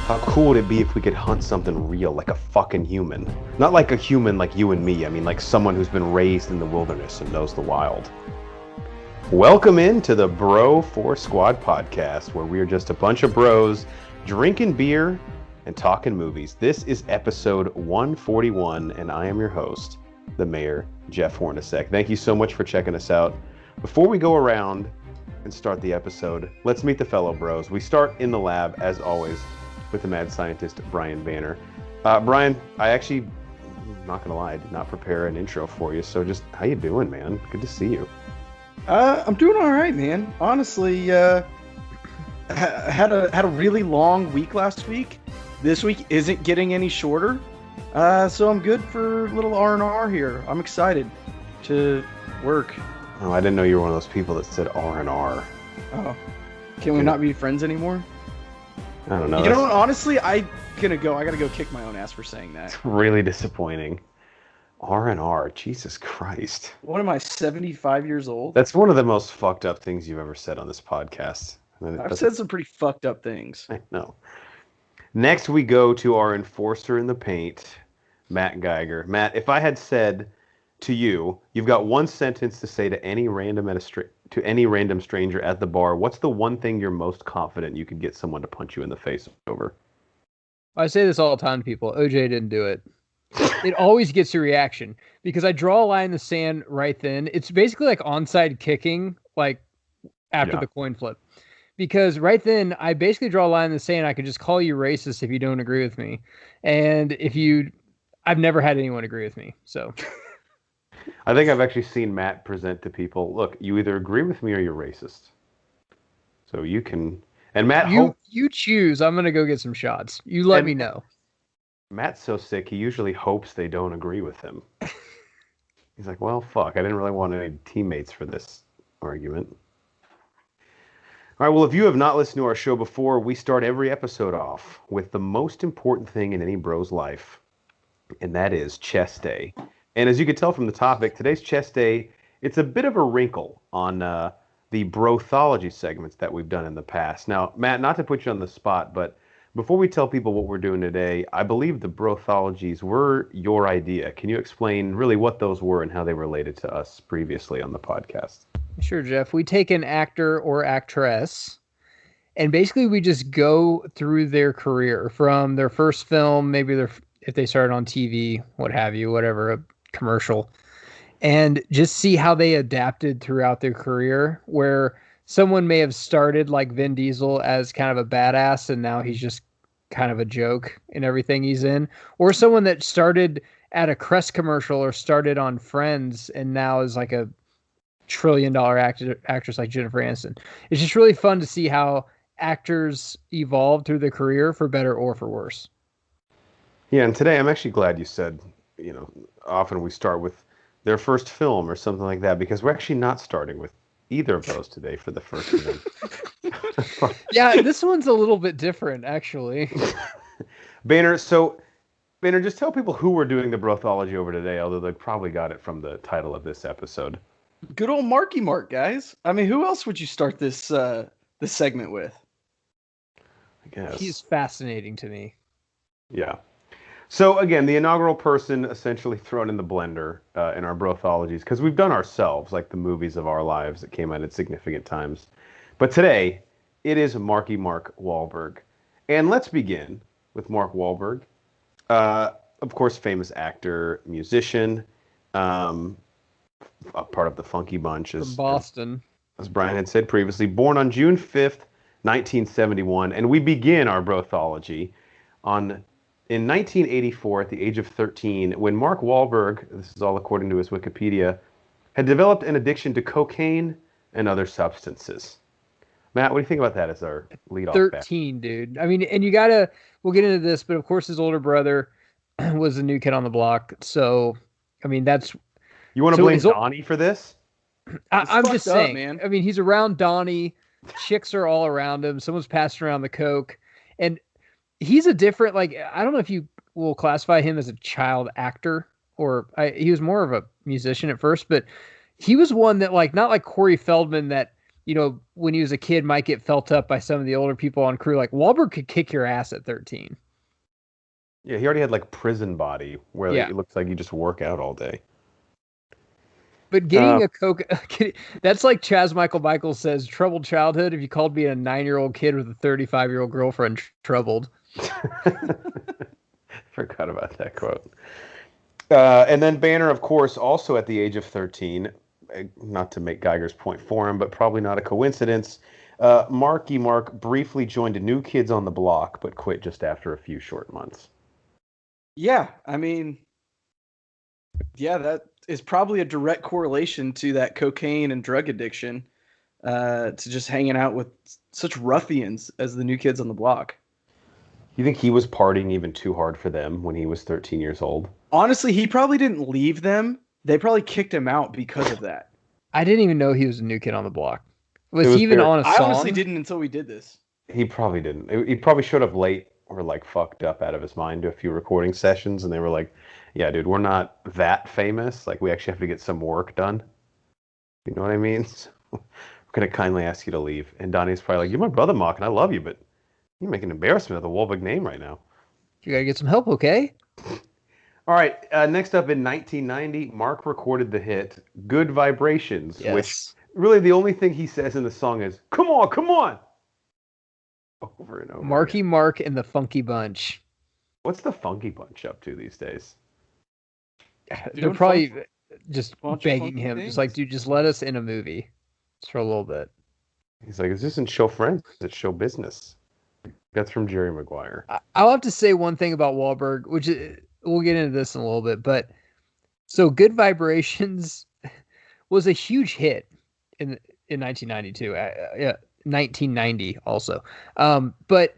How cool would it be if we could hunt something real, like a fucking human? Not like a human like you and me, I mean like someone who's been raised in the wilderness and knows the wild. Welcome into the Bro 4 Squad podcast, where we are just a bunch of bros drinking beer and talking movies. This is episode 141, and I am your host, the Mayor, Jeff Hornacek. Thank you so much for checking us out. Before we go around and start the episode, let's meet the fellow bros. We start in the lab, as always, with the mad scientist, Brian Banner. Brian, I'm not gonna lie, I did not prepare an intro for you, so just, how you doing, man? Good to see you. I'm doing all right, man. Honestly, had a really long week last week. This week isn't getting any shorter, so I'm good for a little R&R here. I'm excited to work. Oh, I didn't know you were one of those people that said R&R. Oh, can we not be friends anymore? I don't know. You know what? Honestly, I gotta go kick my own ass for saying that. It's really disappointing. R&R, Jesus Christ. What am I, 75 years old? That's one of the most fucked up things you've ever said on this podcast. I've said some pretty fucked up things. I know. Next, we go to our enforcer in the paint, Matt Geiger. Matt, if I had said to you, you've got one sentence to say to any random stranger at the bar, what's the one thing you're most confident you could get someone to punch you in the face over? I say this all the time to people. OJ didn't do it. It always gets a reaction because I draw a line in the sand right then. It's basically like onside kicking, like after the coin flip. Because right then, I basically draw a line in the sand. I could just call you racist if you don't agree with me. And I've never had anyone agree with me. So I think I've actually seen Matt present to people, look, you either agree with me or you're racist. So you can... And Matt... You choose. I'm going to go get some shots. You let me know. Matt's so sick, he usually hopes they don't agree with him. He's like, well, fuck, I didn't really want any teammates for this argument. All right, well, if you have not listened to our show before, we start every episode off with the most important thing in any bro's life, and that is chest day. And as you can tell from the topic, today's chest day, it's a bit of a wrinkle on the Brothology segments that we've done in the past. Now, Matt, not to put you on the spot, but before we tell people what we're doing today, I believe the Brothologies were your idea. Can you explain really what those were and how they related to us previously on the podcast? Sure, Jeff. We take an actor or actress, and basically we just go through their career from their first film, maybe if they started on TV, what have you, whatever, a commercial, and just see how they adapted throughout their career, where someone may have started like Vin Diesel as kind of a badass, and now he's just kind of a joke in everything he's in. Or someone that started at a Crest commercial or started on Friends and now is like a $1 trillion actress like Jennifer Aniston. It's just really fun to see how actors evolve through their career for better or for worse. Yeah, and today I'm actually glad you said, often we start with their first film or something like that, because we're actually not starting with either of those today for the first one. Yeah, this one's a little bit different, actually. Banner, just tell people who we're doing the Brothology over today, although they probably got it from the title of this episode. Good old Marky Mark, guys. I mean, who else would you start this segment with? I guess. He's fascinating to me. Yeah. So again, the inaugural person essentially thrown in the blender in our Brothologies, because we've done ourselves, like the movies of our lives that came out at significant times. But today, it is Marky Mark Wahlberg. And let's begin with Mark Wahlberg. Of course, famous actor, musician, a part of the Funky Bunch. From Boston. As Brian had said previously, born on June 5th, 1971. And we begin our Brothology in 1984, at the age of 13, when Mark Wahlberg, this is all according to his Wikipedia, had developed an addiction to cocaine and other substances. Matt, what do you think about that as our lead-off? 13, dude. I mean, and we'll get into this, but of course his older brother was the new kid on the block. So, I mean, that's... You want to blame Donnie for this? I'm just saying, man. I mean, he's around Donnie. Chicks are all around him. Someone's passing around the coke. And he's a different, like, I don't know if you will classify him as a child actor he was more of a musician at first, but he was one that, like, not like Corey Feldman that when he was a kid, might get felt up by some of the older people on crew. Like Wahlberg could kick your ass at 13. Yeah, he already had like prison body where Yeah. it looks like you just work out all day. But getting a Coke, that's like Chaz Michael says, troubled childhood. If you called me a 9-year-old kid with a 35-year-old girlfriend, troubled. Forgot about that quote. And then Banner, of course, also at the age of 13, not to make Geiger's point for him, but probably not a coincidence. Marky Mark briefly joined New Kids on the Block, but quit just after a few short months. Yeah, I mean, yeah, that is probably a direct correlation to that cocaine and drug addiction, to just hanging out with such ruffians as the New Kids on the Block. You think he was partying even too hard for them when he was 13 years old? Honestly, he probably didn't leave them. They probably kicked him out because of that. I didn't even know he was a New Kid on the Block. Was he even on a song? I honestly didn't until we did this. He probably didn't. He probably showed up late or like fucked up out of his mind to a few recording sessions, and they were like, "Yeah, dude, we're not that famous. Like, we actually have to get some work done." You know what I mean? So, we're gonna kindly ask you to leave. And Donnie's probably like, "You're my brother, Mark, and I love you, but you're making an embarrassment of the Wahlberg name right now. You gotta get some help, okay?" All right. Next up in 1990, Mark recorded the hit "Good Vibrations," which really the only thing he says in the song is "Come on, come on." Over and over. Marky Mark and the Funky Bunch. What's the Funky Bunch up to these days? They're probably just begging him, just like, dude, just let us in a movie just for a little bit. He's like, "Is this in Show Friends? It's Show Business." That's from Jerry Maguire. I'll have to say one thing about Wahlberg, which we'll get into this in a little bit, but so Good Vibrations was a huge hit in 1992. Yeah. 1990 also. But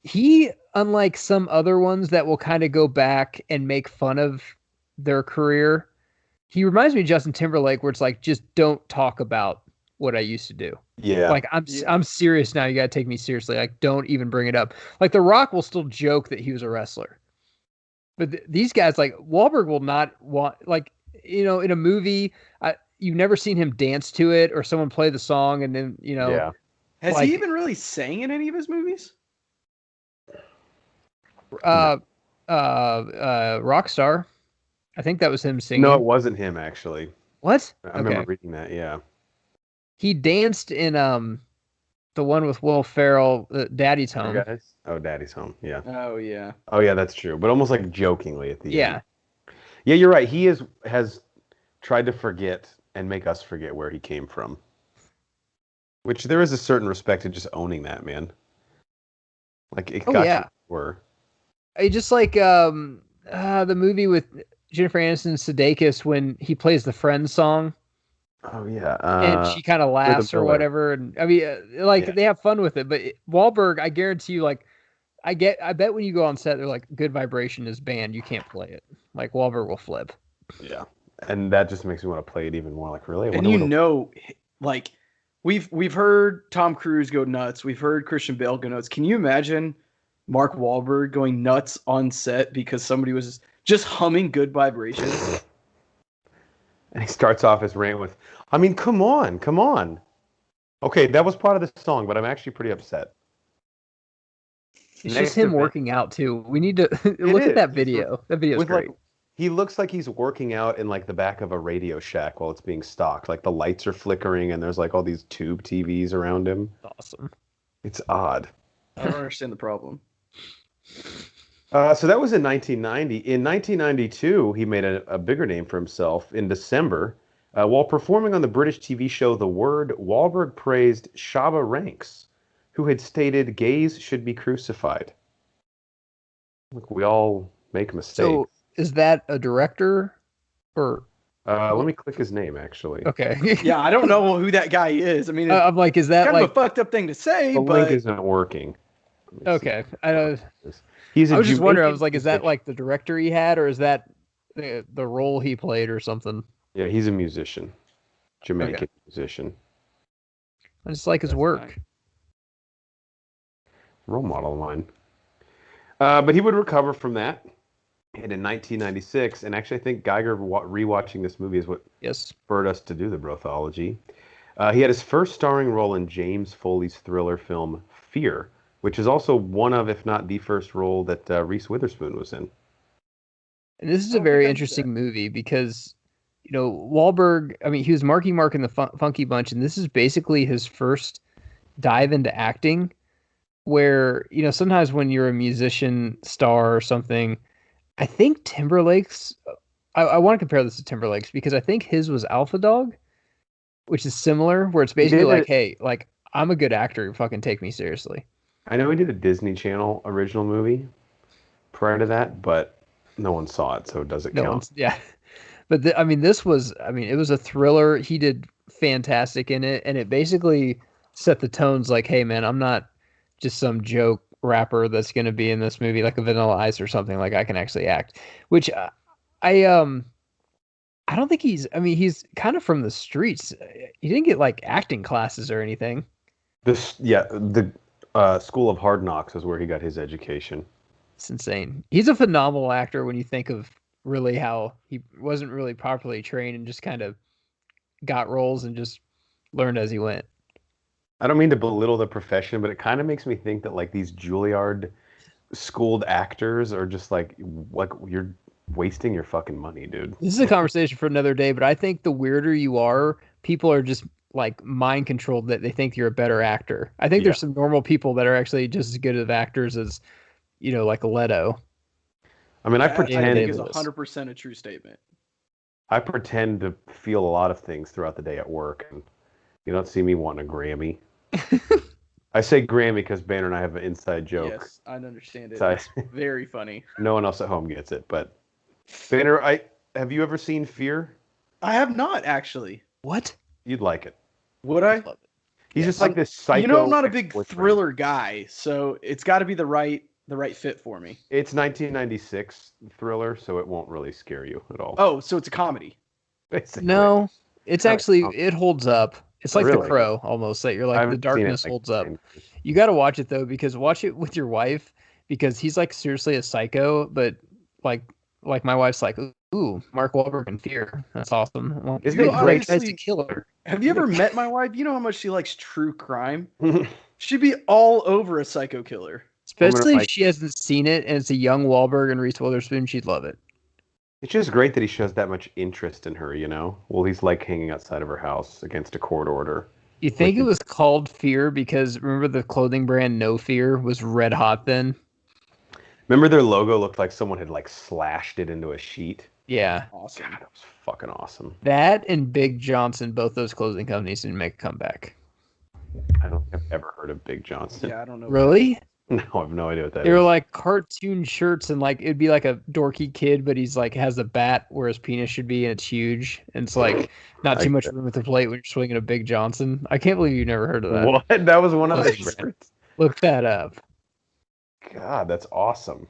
he, unlike some other ones that will kind of go back and make fun of their career, he reminds me of Justin Timberlake, where it's like, just don't talk about what I used to do. Yeah. Like, I'm serious now. You got to take me seriously. Like, don't even bring it up. Like, The Rock will still joke that he was a wrestler. But these guys, like, Wahlberg will not want, like, in a movie, you've never seen him dance to it or someone play the song and then, Yeah. Has he even really sang in any of his movies? Rockstar. I think that was him singing. No, it wasn't him, actually. What? I remember reading that, yeah. He danced in the one with Will Ferrell, Daddy's Home. Guys? Oh, Daddy's Home, yeah. Oh, yeah. Oh, yeah, that's true. But almost like jokingly at the end. Yeah. Yeah, you're right. He has tried to forget and make us forget where he came from. Which there is a certain respect to just owning that, man. Like, it got you were. Just like the movie with Jennifer Aniston Sudeikis when he plays the Friends song. Oh, yeah. And she kind of laughs or whatever. And I mean, they have fun with it. But Wahlberg, I guarantee you, like, I bet when you go on set, they're like, Good Vibration is banned. You can't play it. Like, Wahlberg will flip. Yeah. And that just makes me want to play it even more. Like, really? And like, we've heard Tom Cruise go nuts. We've heard Christian Bale go nuts. Can you imagine Mark Wahlberg going nuts on set because somebody was just humming Good Vibrations? And he starts off his rant with, I mean, come on, come on. Okay, that was part of the song, but I'm actually pretty upset. It's just him working out, too. We need to look at that video. That video's great. Like, he looks like he's working out in like the back of a Radio Shack while it's being stocked. Like the lights are flickering and there's like all these tube TVs around him. Awesome. It's odd. I don't understand the problem. So that was in 1990. In 1992, he made a bigger name for himself. In December, while performing on the British TV show The Word, Wahlberg praised Shabba Ranks, who had stated gays should be crucified. Look, we all make mistakes. So is that a director or? Let me click his name, actually. Okay. Yeah, I don't know who that guy is. I mean, I'm like, is that kind like of a fucked up thing to say? The but link isn't working. Okay. I was just wondering. I was like, is that like the director he had, or is that the role he played, or something? Yeah, he's a musician, Jamaican musician. I just like his work. Role model of mine. But he would recover from that. And in 1996, and actually I think Geiger rewatching this movie is what spurred us to do the Brothology. He had his first starring role in James Foley's thriller film Fear, which is also one of, if not the first role that Reese Witherspoon was in. And this is I a don't think very I knew interesting that. movie because, Wahlberg, I mean, he was Marky Mark in the Funky Bunch, and this is basically his first dive into acting where, sometimes when you're a musician star or something, I think Timberlake's, I want to compare this to Timberlake's because I think his was Alpha Dog, which is similar, where it's He basically did like, it. hey, like, I'm a good actor, fucking take me seriously. I know he did a Disney Channel original movie prior to that, but no one saw it, so does it No count? one's, yeah. But I mean, it was a thriller. He did fantastic in it, and it basically set the tones like, hey, man, I'm not just some joke rapper that's going to be in this movie like a Vanilla Ice or something. Like, I can actually act, which I I don't think he's kind of from the streets. He didn't get like acting classes or anything. The School of Hard Knocks is where he got his education. It's insane. He's a phenomenal actor when you think of really how he wasn't really properly trained and just kind of got roles and just learned as he went. I don't mean to belittle the profession, but it kind of makes me think that like these Juilliard schooled actors are just like you're wasting your fucking money, dude. This is a conversation for another day, but I think the weirder you are, people are just like mind controlled that they think you're a better actor. I think Yeah. there's some normal people that are actually just as good of actors as, like Leto. I mean, That I Daniel think pretend is Day-Lewis. 100% a true statement. I pretend to feel a lot of things throughout the day at work, and you don't see me wanting a Grammy. I say Grammy because Banner and I have an inside joke. Yes, I understand it. So It's very funny. no one else at home gets it, but Banner, I have you ever seen Fear? I have not actually. What? You'd like it. Would I? Love it. He's Yes. just like this psycho. I'm not a big ex-boyfriend. thriller guy, so it's got to be the right fit for me. It's 1996 thriller, so it won't really scare you at all. Oh, so it's a comedy. Basically. No, it's Not a actually, comedy. it holds up. It's like The Really? Crow almost, that you're I like, the haven't seen it darkness in, like, holds up. 10 years. You got to watch it though, because watch it with your wife, because he's like seriously a psycho, but like my wife's like, ooh, Mark Wahlberg in Fear. That's awesome. I'm like, Isn't "Dude, it he great?" tries to kill her. Have you ever met my wife? You know how much she likes true crime? She'd be all over a psycho killer. Especially if like- she hasn't seen it and it's a young Wahlberg and Reese Witherspoon, she'd love it. It's just great that he shows that much interest in her, you know? Well, he's like hanging outside of her house against a court order. You think Like it was called Fear because remember the clothing brand No Fear was red hot then? Remember their logo looked like someone had like slashed it into a sheet? Yeah. Awesome. God, that was fucking awesome. That and Big Johnson, both those clothing companies didn't make a comeback. I don't think I've ever heard of Big Johnson. Yeah, I don't know. Really? No, I have no idea what that They were is. like cartoon shirts and like it'd be like a dorky kid, but he's like has a bat where his penis should be and it's huge. And it's like not too much room with the plate when you're swinging a Big Johnson. I can't believe you never heard of that. What? That was one of What? those brands? Look that up. God, that's awesome.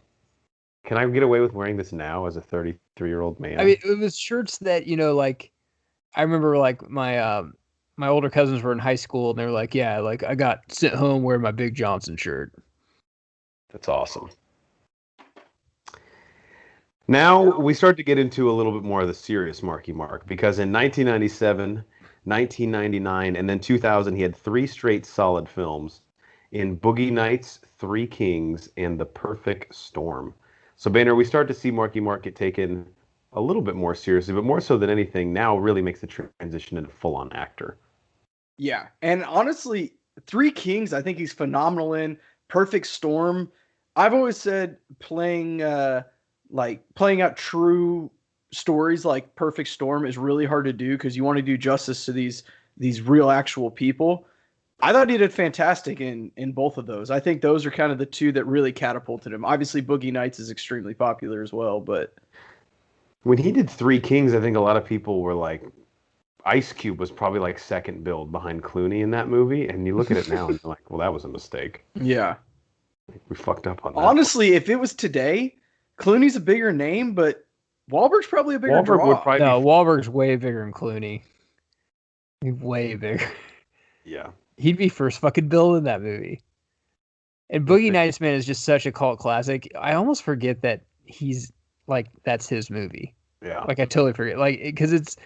Can I get away with wearing this now as a 33-year-old man? I mean, it was shirts that, like I remember like my older cousins were in high school and they were like, yeah, like I got sent home wearing my Big Johnson shirt. That's awesome. Now we start to get into a little bit more of the serious Marky Mark because in 1997, 1999, and then 2000, he had 3 straight solid films in Boogie Nights, Three Kings, and The Perfect Storm. So, Banner, we start to see Marky Mark get taken a little bit more seriously, but more so than anything, now really makes the transition into full-on actor. Yeah, and honestly, Three Kings, I think he's phenomenal in. Perfect Storm. I've always said playing out true stories like Perfect Storm is really hard to do because you want to do justice to these real actual people. I thought he did fantastic in both of those. I think those are kind of the two that really catapulted him. Obviously, Boogie Nights is extremely popular as well, but When he did Three Kings, I think a lot of people were like, Ice Cube was probably like second build behind Clooney in that movie, and you look at it now and you're like, well, that was a mistake. yeah. We fucked up on that. Honestly, if it was today, Clooney's a bigger name, but Wahlberg's probably a bigger Wahlberg draw. would probably No, be, Wahlberg's way bigger than Clooney. He's way bigger. yeah. He'd be first fucking bill in that movie. And Boogie Nights, man, is just such a cult classic. I almost forget that he's like that's his movie. Yeah. Like I totally forget. Like because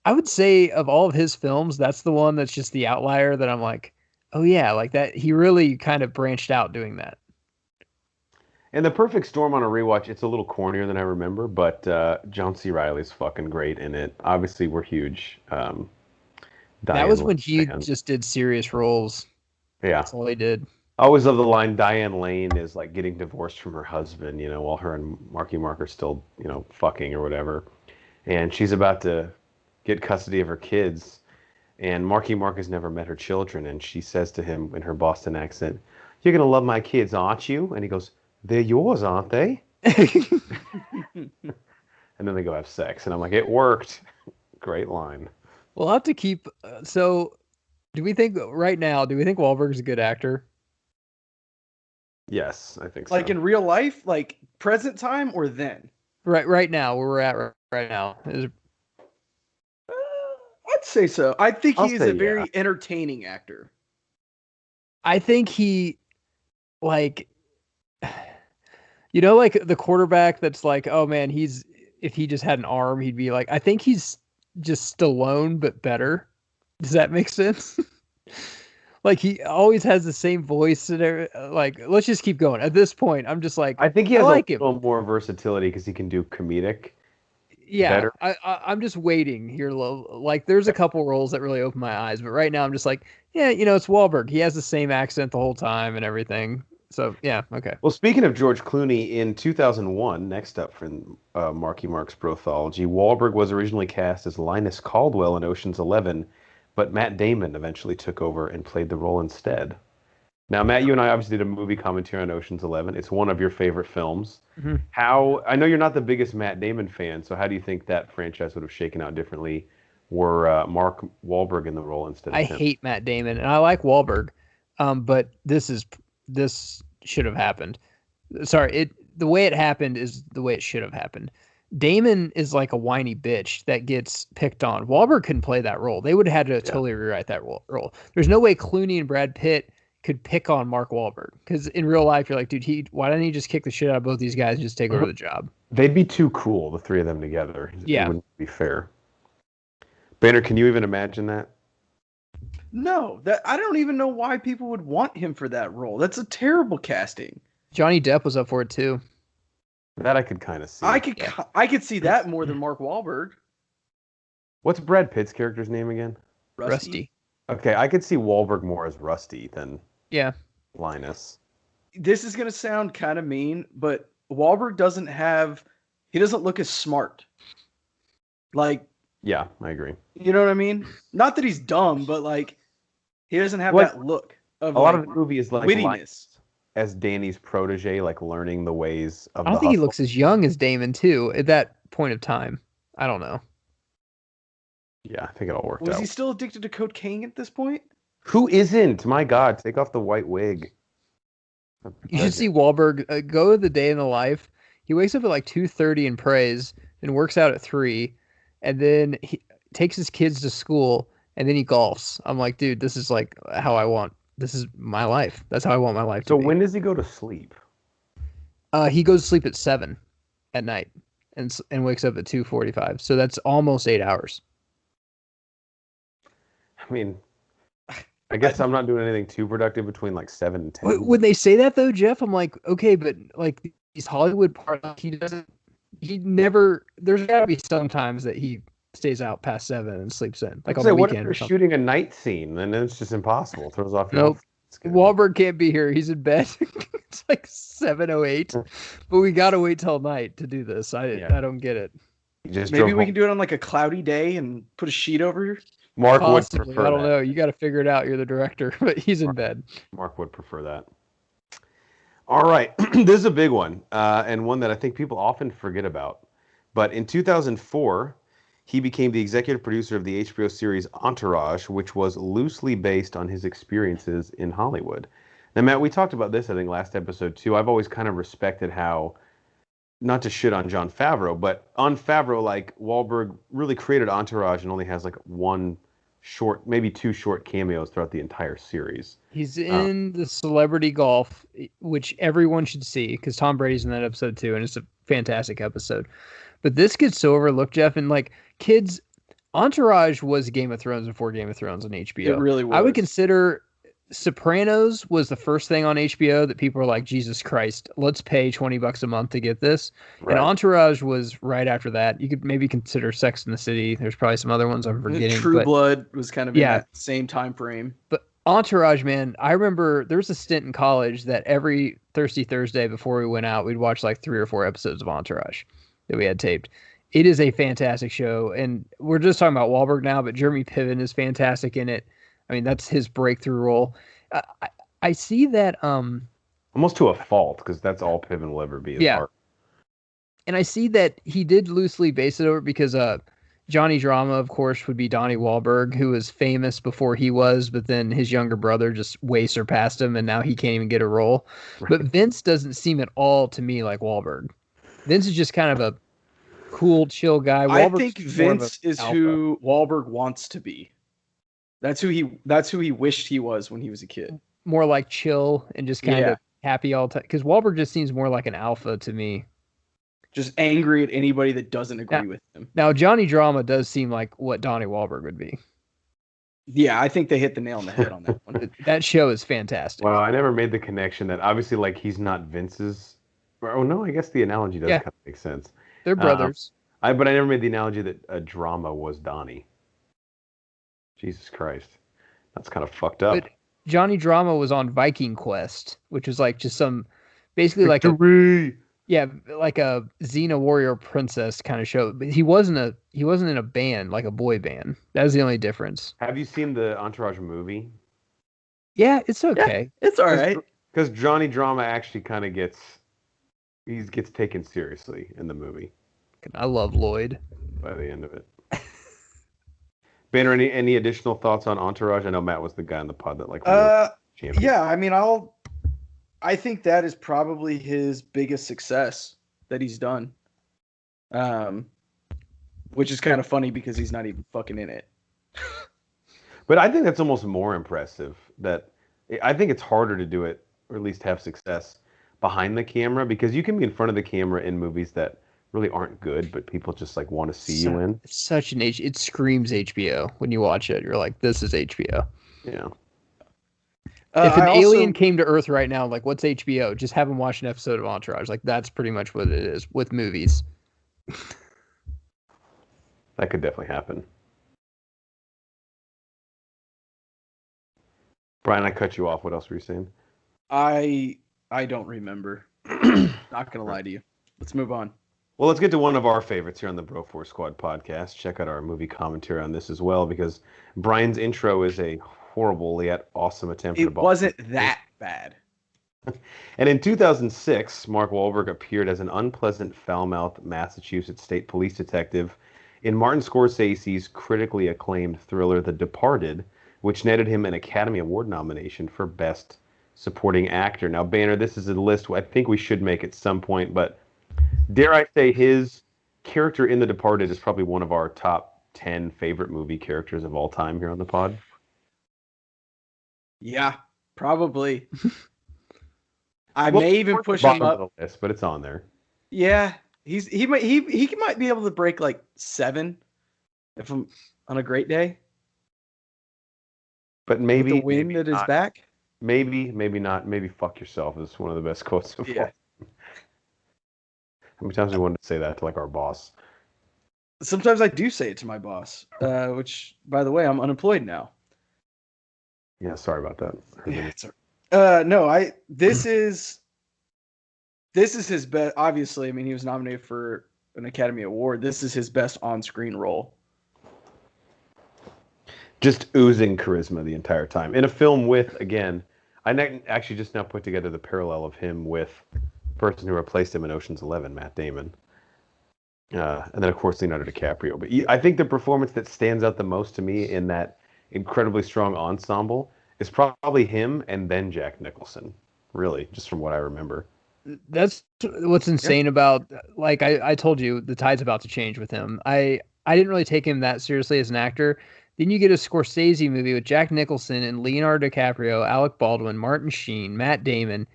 I would say of all of his films, that's the one that's just the outlier that I'm like, oh yeah, like that. He really kind of branched out doing that. And The Perfect Storm on a rewatch, it's a little cornier than I remember, but John C. Reilly's fucking great in it. Obviously, we're huge That Diane was Lane when he fans. just did serious roles. Yeah. That's all he did. I always love the line Diane Lane is like getting divorced from her husband, while her and Marky Mark are still, fucking or whatever. And she's about to get custody of her kids. And Marky Mark has never met her children. And she says to him in her Boston accent, "You're going to love my kids, aren't you?" And he goes, "They're yours, aren't they?" And then they go have sex. And I'm like, it worked. Great line. We'll have to keep. So, do we think Wahlberg's a good actor? Yes, I think so. Like in real life, like present time or then? Right now, where we're at right now. I'd say so. I think I'll he is say a very entertaining actor. I think he, like, like the quarterback that's like, oh man, if he just had an arm, he'd be like, I think he's just Stallone, but better. Does that make sense? Like he always has the same voice and like, let's just keep going. At this point, I'm just like, I think he has like a little more versatility because he can do comedic. Yeah, better. I'm just waiting here. Like, there's a couple roles that really open my eyes, but right now I'm just like, yeah, it's Wahlberg. He has the same accent the whole time and everything. So yeah, okay. Well, speaking of George Clooney, in 2001, next up from Marky Mark's Brothology, Wahlberg was originally cast as Linus Caldwell in Ocean's 11, but Matt Damon eventually took over and played the role instead. Now, Matt, you and I obviously did a movie commentary on Ocean's 11. It's one of your favorite films. Mm-hmm. I know you're not the biggest Matt Damon fan, so how do you think that franchise would have shaken out differently were Mark Wahlberg in the role instead of him? I hate Matt Damon, and I like Wahlberg, but this should have happened. Sorry, the way it happened is the way it should have happened. Damon is like a whiny bitch that gets picked on. Wahlberg couldn't play that role. They would have had to totally rewrite that role. There's no way Clooney and Brad Pitt could pick on Mark Wahlberg, because in real life you're like, dude, why didn't he just kick the shit out of both these guys and just take over the job? They'd be too cool, the three of them together. Yeah, it wouldn't be fair. Banner, can you even imagine that? No, that I don't even know why people would want him for that role. That's a terrible casting. Johnny Depp was up for it too. That I could kind of see. I could see that more than Mark Wahlberg. What's Brad Pitt's character's name again? Rusty. Okay, I could see Wahlberg more as Rusty than Linus. This is going to sound kind of mean, but Wahlberg doesn't look as smart. Like, yeah, I agree. You know what I mean? Not that he's dumb, but like, he doesn't have that look of a lot of the movie is like wittiness. As Danny's protege, like learning the ways of I don't think he looks as young as Damon too at that point of time. I don't know. Yeah, I think it all worked out. Was he still addicted to cocaine at this point? Who isn't? My God, take off the white wig. You should see Wahlberg go the day in the life. He wakes up at like 2:30 and prays and works out at 3, and then he takes his kids to school, and then he golfs. I'm like, dude, this is like how I want. This is my life. That's how I want my life to be. So when does he go to sleep? He goes to sleep at 7 at night and wakes up at 2:45. So that's almost 8 hours. I mean, I guess I'm not doing anything too productive between like 7 and 10. When they say that though, Jeff, I'm like, okay, but like these Hollywood parts, there's gotta be sometimes that he stays out past 7 and sleeps in, like on the what if weekend you're or something. shooting a night scene and it's just impossible? It throws off your Nope. Wahlberg can't be here. He's in bed. It's like 7:08, but we gotta wait till night to do this. I don't get it. Maybe we can do it on like a cloudy day and put a sheet over here. Mark Possibly. would prefer I don't know. You got to figure it out. You're the director, but he's in bed. Mark would prefer that. All right. This is a big one, and one that I think people often forget about. But in 2004, he became the executive producer of the HBO series Entourage, which was loosely based on his experiences in Hollywood. Now, Matt, we talked about this, I think, last episode, too. I've always kind of respected how, not to shit on Jon Favreau, but on Favreau, like, Wahlberg really created Entourage and only has, like, one short, maybe 2 short cameos throughout the entire series. He's in the Celebrity Golf, which everyone should see, because Tom Brady's in that episode, too, and it's a fantastic episode. But this gets so overlooked, Jeff, and, like, kids Entourage was Game of Thrones before Game of Thrones on HBO. It really was. I would consider Sopranos was the first thing on HBO that people were like, Jesus Christ, let's pay $20 a month to get this. Right. And Entourage was right after that. You could maybe consider Sex in the City. There's probably some other ones I'm forgetting. True Blood was kind of in that same time frame. But Entourage, man, I remember there was a stint in college that every Thirsty Thursday before we went out, we'd watch like 3 or 4 episodes of Entourage that we had taped. It is a fantastic show, and we're just talking about Wahlberg now, but Jeremy Piven is fantastic in it. I mean, that's his breakthrough role. I see that almost to a fault, because that's all Piven will ever be. Yeah, and I see that he did loosely base it over because Johnny Drama, of course, would be Donnie Wahlberg, who was famous before he was, but then his younger brother just way surpassed him, and now he can't even get a role. Right. But Vince doesn't seem at all to me like Wahlberg. Vince is just kind of a cool, chill guy. I think Vince is who Wahlberg wants to be. That's who he wished he was when he was a kid. More like chill and just kind of happy all the time. Because Wahlberg just seems more like an alpha to me. Just angry at anybody that doesn't agree with him. Now, Johnny Drama does seem like what Donnie Wahlberg would be. Yeah, I think they hit the nail on the head on that one. That show is fantastic. Well, I never made the connection that obviously, like, he's not Vince's. Oh no, I guess the analogy does kind of make sense. They're brothers. But I never made the analogy that a Drama was Donnie. Jesus Christ, that's kind of fucked up. But Johnny Drama was on Viking Quest, which was like just some, basically like like a Xena warrior princess kind of show. But he wasn't in a band, like a boy band. That was the only difference. Have you seen the Entourage movie? Yeah, it's okay. Yeah, it's all right. Because Johnny Drama actually kind of gets taken seriously in the movie. I love Lloyd. By the end of it. Banner, any additional thoughts on Entourage? I know Matt was the guy in the pod that champion. Yeah, I mean, I think that is probably his biggest success that he's done. Which is kind of funny because he's not even fucking in it. But I think that's almost more impressive. That I think it's harder to do it, or at least have success behind the camera, because you can be in front of the camera in movies that really aren't good, but people just like want to see you in. It's such an it screams HBO when you watch it. You're like, this is HBO. Yeah. If an alien came to Earth right now, like, what's HBO? Just have them watch an episode of Entourage. Like, that's pretty much what it is with movies. That could definitely happen. Brian, I cut you off. What else were you saying? I don't remember. Not gonna lie to you. Let's move on. Well, let's get to one of our favorites here on the Bro Force Squad podcast. Check out our movie commentary on this as well, because Brian's intro is a horrible yet awesome attempt. It wasn't that bad. And in 2006, Mark Wahlberg appeared as an unpleasant, foul-mouthed Massachusetts state police detective in Martin Scorsese's critically acclaimed thriller The Departed, which netted him an Academy Award nomination for Best Supporting Actor. Now, Banner, this is a list I think we should make at some point, but dare I say his character in The Departed is probably one of our top 10 favorite movie characters of all time here on the pod? Yeah, probably. I may even push him up the list, but it's on there. Yeah, he might be able to break like 7 if I'm on a great day. But maybe with the wind at his back. Maybe not. Maybe fuck yourself is one of the best quotes of all. How many times we wanted to say that to like our boss? Sometimes I do say it to my boss, which, by the way, I'm unemployed now. Yeah, sorry about that. Yeah, no, this is his best. Obviously, I mean, he was nominated for an Academy Award. This is his best on-screen role. Just oozing charisma the entire time. In a film with, again, I actually just now put together the parallel of him with the person who replaced him in Ocean's 11, Matt Damon. And then, of course, Leonardo DiCaprio. But I think the performance that stands out the most to me in that incredibly strong ensemble is probably him and then Jack Nicholson, really, just from what I remember. That's what's insane about, like, I told you, the tide's about to change with him. I didn't really take him that seriously as an actor. Then you get a Scorsese movie with Jack Nicholson and Leonardo DiCaprio, Alec Baldwin, Martin Sheen, Matt Damon,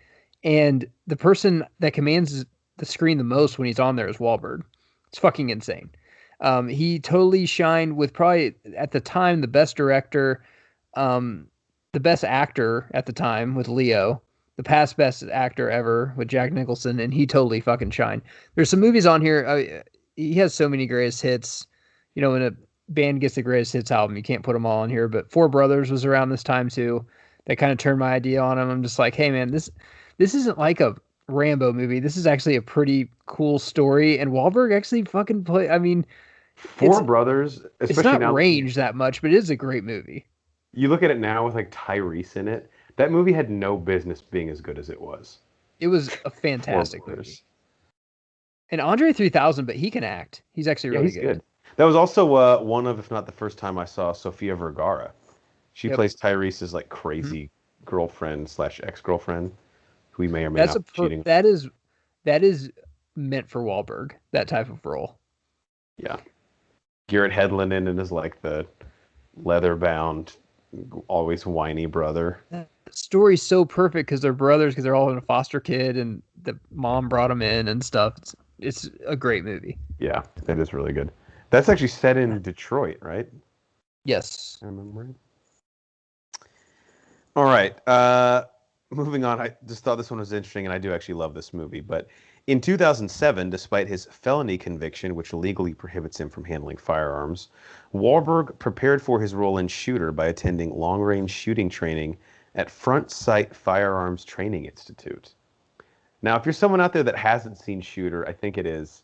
and the person that commands the screen the most when he's on there is Wahlberg. It's fucking insane. He totally shined with probably at the time the best director, the best actor at the time with Leo, the past best actor ever with Jack Nicholson, and he totally fucking shined. There's some movies on here. He has so many greatest hits. You know, when a band gets the greatest hits album, you can't put them all on here. But Four Brothers was around this time too. That kind of turned my idea on him. I'm just like, hey man, this isn't like a Rambo movie. This is actually a pretty cool story. And Wahlberg actually fucking play. I mean, Four Brothers, it's especially not now. ranged that much, but it is a great movie. You look at it now with like Tyrese in it. That movie had no business being as good as it was. It was a fantastic movie. And Andre 3000, but he can act. He's actually really good. That was also one of, if not the first time I saw Sofia Vergara. She plays Tyrese's like crazy girlfriend / ex-girlfriend, who he may or may not be cheating. That is meant for Wahlberg, that type of role. Yeah. Garrett Hedlund in is like the leather-bound, always whiny brother. The story's so perfect because they're brothers, because they're all in a foster kid, and the mom brought them in and stuff. It's a great movie. Yeah, it is really good. That's actually set in Detroit, right? Yes. I remember it. All right. Moving on. I just thought this one was interesting, and I do actually love this movie. But in 2007, despite his felony conviction, which legally prohibits him from handling firearms, Wahlberg prepared for his role in Shooter by attending long-range shooting training at Front Sight Firearms Training Institute. Now, if you're someone out there that hasn't seen Shooter, I think it is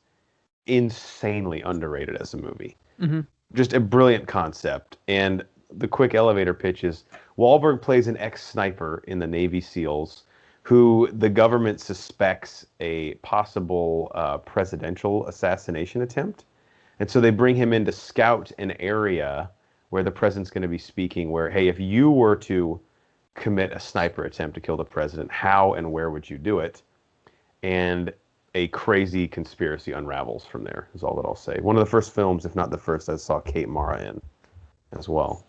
insanely underrated as a movie. Mm-hmm. Just a brilliant concept. And the quick elevator pitch is Wahlberg plays an ex-sniper in the Navy SEALs who the government suspects a possible presidential assassination attempt. And so they bring him in to scout an area where the president's going to be speaking, where, hey, if you were to commit a sniper attempt to kill the president, how and where would you do it? And a crazy conspiracy unravels from there, is all that I'll say. One of the first films, if not the first, I saw Kate Mara in as well.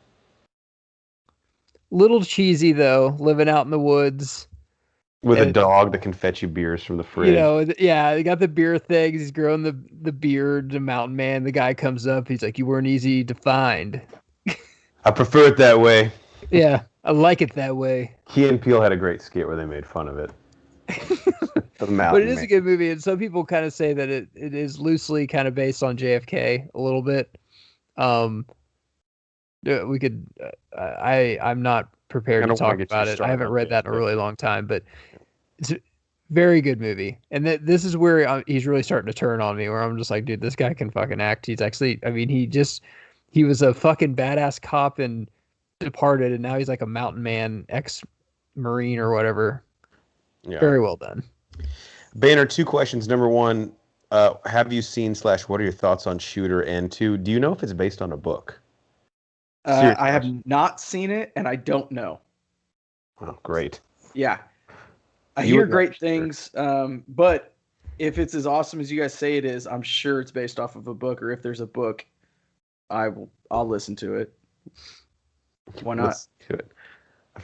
Little cheesy, though, living out in the woods. With a dog that can fetch you beers from the fridge. You know, yeah, they got the beer things. He's growing the beard, the mountain man. The guy comes up. He's like, you weren't easy to find. I prefer it that way. Yeah, I like it that way. Key and Peele had a great skit where they made fun of it. But it is a good movie, and some people kind of say that it is loosely kind of based on JFK a little bit. We could. I'm not prepared to talk about it. I haven't read that in a really long time, but it's a very good movie. And this is where he's really starting to turn on me, where I'm just like, dude, this guy can fucking act. He's actually, I mean, he was a fucking badass cop in Departed, and now he's like a mountain man, ex-Marine or whatever. Yeah. Very well done. Banner, 2 questions. Number 1, have you seen / what are your thoughts on Shooter? And 2, do you know if it's based on a book? I have not seen it, and I don't know. Oh, great. Yeah. I hear great things, but if it's as awesome as you guys say it is, I'm sure it's based off of a book, or if there's a book, I'll listen to it. Why not? Let's do it.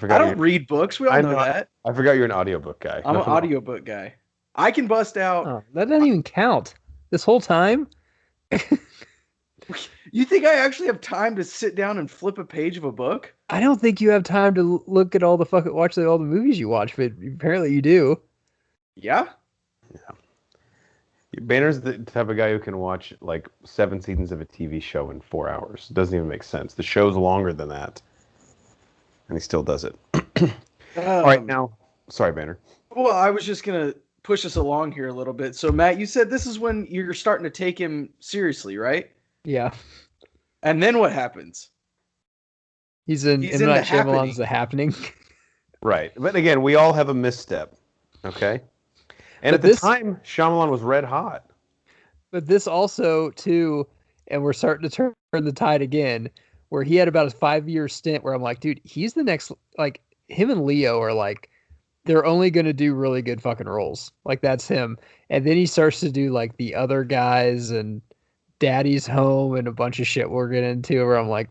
I don't read books. We all know that. I forgot you're an audiobook guy. I'm an audiobook guy. I can bust out. Oh, that doesn't even count. This whole time? You think I actually have time to sit down and flip a page of a book? I don't think you have time to look at all the all the movies you watch, but apparently you do. Yeah? Yeah. Banner's the type of guy who can watch like 7 seasons of a TV show in 4 hours. It doesn't even make sense. The show's longer than that. And he still does it. All right, now. Sorry, Banner. Well, I was just going to push us along here a little bit. So, Matt, you said this is when you're starting to take him seriously, right? Yeah. And then what happens? He's in that Shyamalan's The Happening. Right. But again, we all have a misstep. Okay? And but at the time, Shyamalan was red hot. But this also, too, and we're starting to turn the tide again, where he had about a 5-year stint where I'm like, dude, he's the next, like, him and Leo are like, they're only going to do really good fucking roles. Like, that's him. And then he starts to do, like, The Other Guys and Daddy's Home and a bunch of shit we're getting into where I'm like,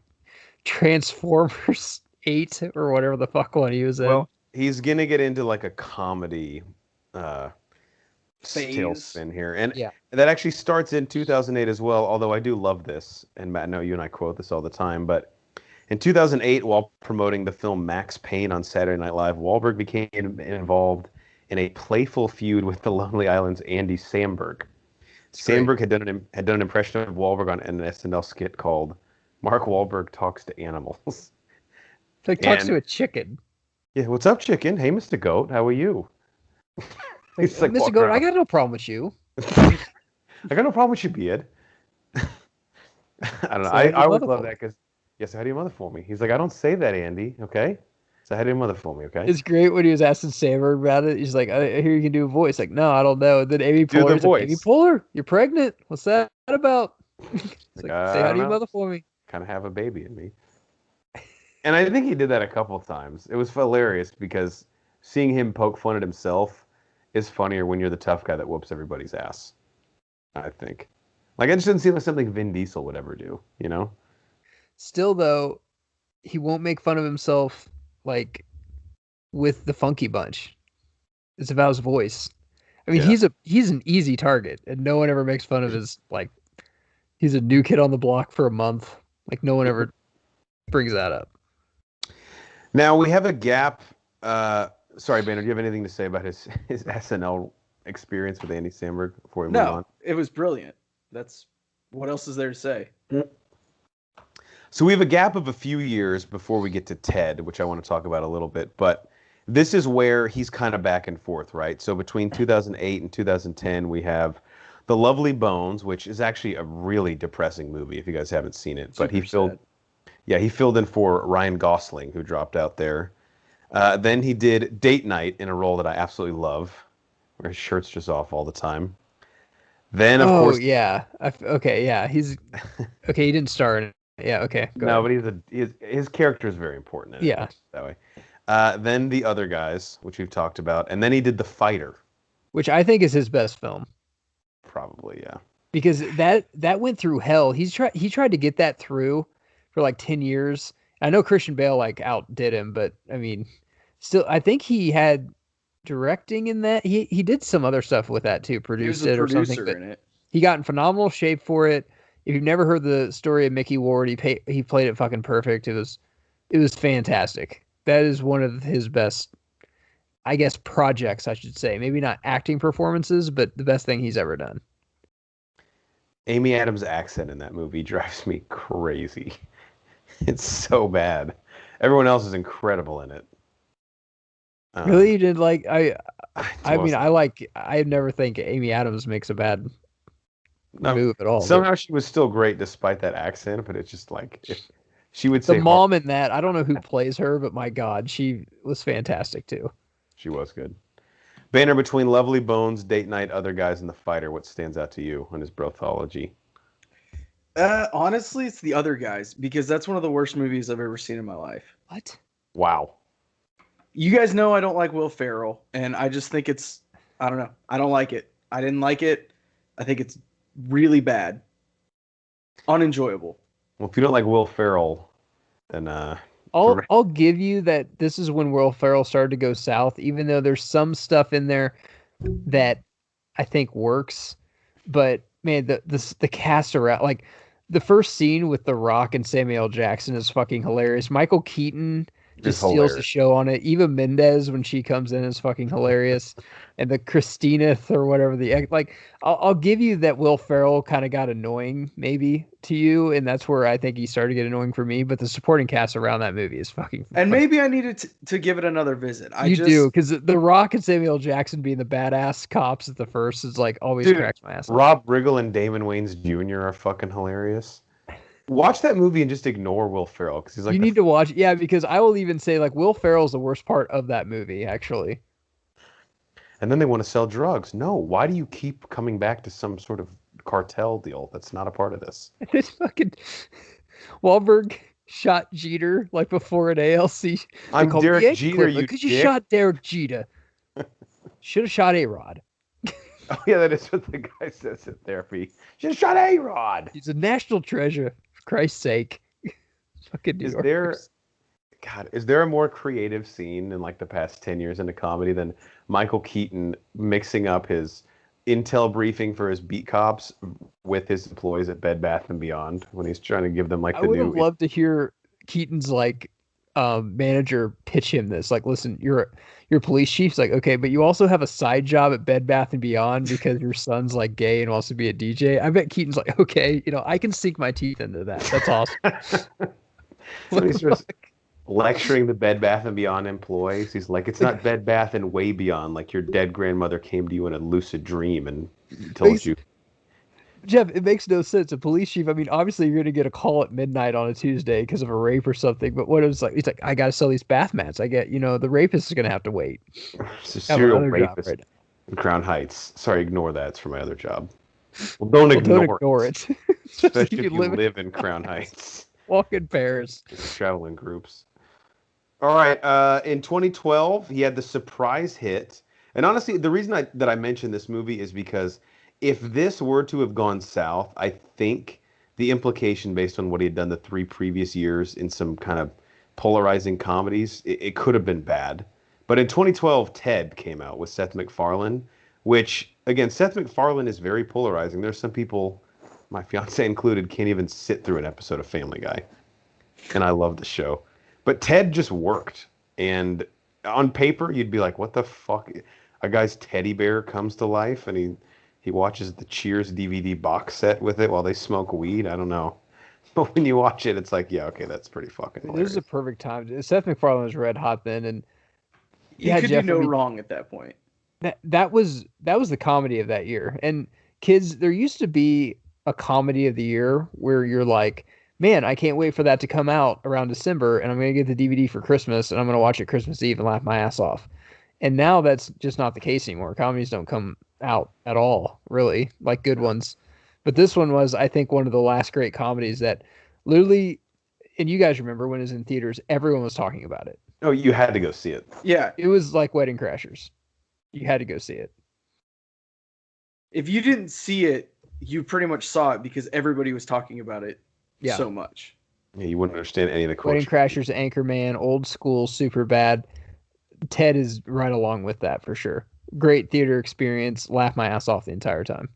Transformers 8 or whatever the fuck one he was in. Well, he's going to get into, like, a comedy phase. tailspin here. And Yeah. that actually starts in 2008 as well, although I do love this. And Matt, I know you and I quote this all the time, but in 2008, while promoting the film Max Payne on Saturday Night Live, Wahlberg became involved in a playful feud with the Lonely Island's Andy Samberg. Samberg had done an impression of Wahlberg on an SNL skit called "Mark Wahlberg Talks to Animals." Like talks to a chicken. Yeah, what's up, chicken? Hey, Mr. Goat, how are you? Like, He's like, Mr. walking Goat, around. I got no problem with you. I got no problem with your beard. I don't know. So how'd your I always mother love for that because, yes, how do you mother for me? He's like, I don't say that, Andy. Okay, so how do you mother for me? Okay, It's great when he was asking Samberg about it. He's like, I hear you can do a voice. Like, no, I don't know. And then Amy do the Poehler's like, Amy voice. Poehler, you're pregnant. What's that about? It's Like, like, say I hi don't to your know. mother for me. Kind of have a baby in me. And I think he did that a couple times. It was hilarious because seeing him poke fun at himself is funnier when you're the tough guy that whoops everybody's ass. I think. Like, it just didn't seem like something Vin Diesel would ever do, you know? Still, though, he won't make fun of himself like with the Funky Bunch. It's about his voice. I mean, Yeah. he's an easy target, and no one ever makes fun of his like. He's a new kid on the block for a month. Like no one ever brings that up. Now we have a gap. Sorry, Banner, do you have anything to say about his SNL experience with Andy Samberg before we move on? No, it was brilliant. That's what else is there to say? So we have a gap of a few years before we get to Ted, which I want to talk about a little bit. But this is where he's kind of back and forth, right? So between 2008 and 2010, we have The Lovely Bones, which is actually a really depressing movie if you guys haven't seen it. But he filled in for Ryan Gosling, who dropped out there. Then he did Date Night in a role that I absolutely love, where his shirt's just off all the time. Then, of course, yeah. Okay, yeah. He's okay. He didn't star in it. Yeah. Okay. no, but his character is very important. In it, Yeah. that way. Then The Other Guys, which we've talked about, and then he did The Fighter. Which I think is his best film. Probably, yeah. Because that went through hell. He tried to get that through for like 10 years. I know Christian Bale like outdid him, but I mean, still, I think he had directing in that. He did some other stuff with that too, produced it or something. In it. He got in phenomenal shape for it. If you've never heard the story of Mickey Ward, he played it fucking perfect. It was fantastic. That is one of his best, I guess, projects, I should say. Maybe not acting performances, but the best thing he's ever done. Amy Adams' accent in that movie drives me crazy. It's so bad. Everyone else is incredible in it. Really, you did like I mean, Awesome. I never think Amy Adams makes a bad move at all. Somehow she was still great despite that accent, but it's just like if she would The say mom in that, I don't know who plays her, but my God, she was fantastic too. she was good. Banner, between Lovely Bones, Date Night, Other Guys, and The Fighter, what stands out to you on his Brothology? Honestly, it's The Other Guys because that's one of the worst movies I've ever seen in my life. What? Wow. You guys know I don't like Will Ferrell, and I just think I don't know. I don't like it. I didn't like it. I think it's really bad. Unenjoyable. Well, if you don't like Will Ferrell, then I'll give you that this is when Will Ferrell started to go south, even though there's some stuff in there that I think works. But man, the cast around, like the first scene with The Rock and Samuel L. Jackson is fucking hilarious. Michael Keaton just steals the hilarious. show on it. Eva Mendes when she comes in is fucking hilarious. And the Christina or whatever like I'll give you that Will Ferrell kind of got annoying maybe to you, and that's where I think he started to get annoying for me. But the supporting cast around that movie is fucking. And maybe I needed to give it another visit. You do, because The Rock and Samuel L. Jackson being the badass cops at the first is like always cracks my ass. Rob Riggle and Damon Wayans Jr. are fucking hilarious. Watch that movie and just ignore Will Ferrell because he's like you need to watch, yeah, because I will even say like Will Ferrell's the worst part of that movie actually. And then they want to sell drugs. No, why do you keep coming back to some sort of cartel deal that's not a part of this? It's fucking Wahlberg shot Jeter like before an ALC. I'm Derek Jeter, you because you dick. shot Derek Jeter. Should have shot A-Rod. Oh yeah, that is what the guy says in therapy. Should have shot A-Rod. He's a national treasure, for Christ's sake. Fucking New Yorkers. Is there a more creative scene in like the past 10 years in a comedy than Michael Keaton mixing up his intel briefing for his beat cops with his employees at Bed Bath and Beyond when he's trying to give them like I the would have new. loved to hear Keaton's like manager pitch him this. Like, listen, you're a police chief. It's like, okay, but you also have a side job at Bed Bath and Beyond because your son's like gay and wants to be a DJ. I bet Keaton's like, okay, I can sink my teeth into that. That's awesome. When he starts lecturing the Bed Bath and Beyond employees, he's like, "It's not Bed Bath and way beyond. Like your dead grandmother came to you in a lucid dream and told you." Jeff, it makes no sense. A police chief, I mean, obviously you're going to get a call at midnight on a Tuesday because of a rape or something. But what it was like, it's like, I got to sell these bath mats. I get, the rapist is going to have to wait. It's a serial rapist in Crown Heights. Sorry, ignore that. It's for my other job. Well, don't ignore it. Especially if you live in Crown Heights. Walk in Paris. Travel in groups. All right. In 2012, he had the surprise hit. And honestly, the reason that I mentioned this movie is because if this were to have gone south, I think the implication based on what he had done the 3 previous years in some kind of polarizing comedies, it could have been bad. But in 2012, Ted came out with Seth MacFarlane, which, again, Seth MacFarlane is very polarizing. There's some people, my fiance included, can't even sit through an episode of Family Guy. And I love the show. But Ted just worked. And on paper, you'd be like, what the fuck? A guy's teddy bear comes to life and he watches the Cheers DVD box set with it while they smoke weed. I don't know. But when you watch it, it's like, yeah, okay, that's pretty fucking hilarious. This is a perfect time. Seth MacFarlane was red hot then. And he could do no wrong at that point. That was the comedy of that year. And kids, there used to be a comedy of the year where you're like, man, I can't wait for that to come out around December, and I'm going to get the DVD for Christmas, and I'm going to watch it Christmas Eve and laugh my ass off. And now that's just not the case anymore. Comedies don't come out at all, really, like good ones. But this one was, I think, one of the last great comedies that literally, and you guys remember when it was in theaters, everyone was talking about it. Oh, you had to go see it. Yeah. It was like Wedding Crashers. You had to go see it. If you didn't see it, you pretty much saw it because everybody was talking about it so much. Yeah, you wouldn't understand any of the quotes. Wedding Crashers, Anchorman, old school, super bad. Ted is right along with that for sure. Great theater experience. Laugh my ass off the entire time.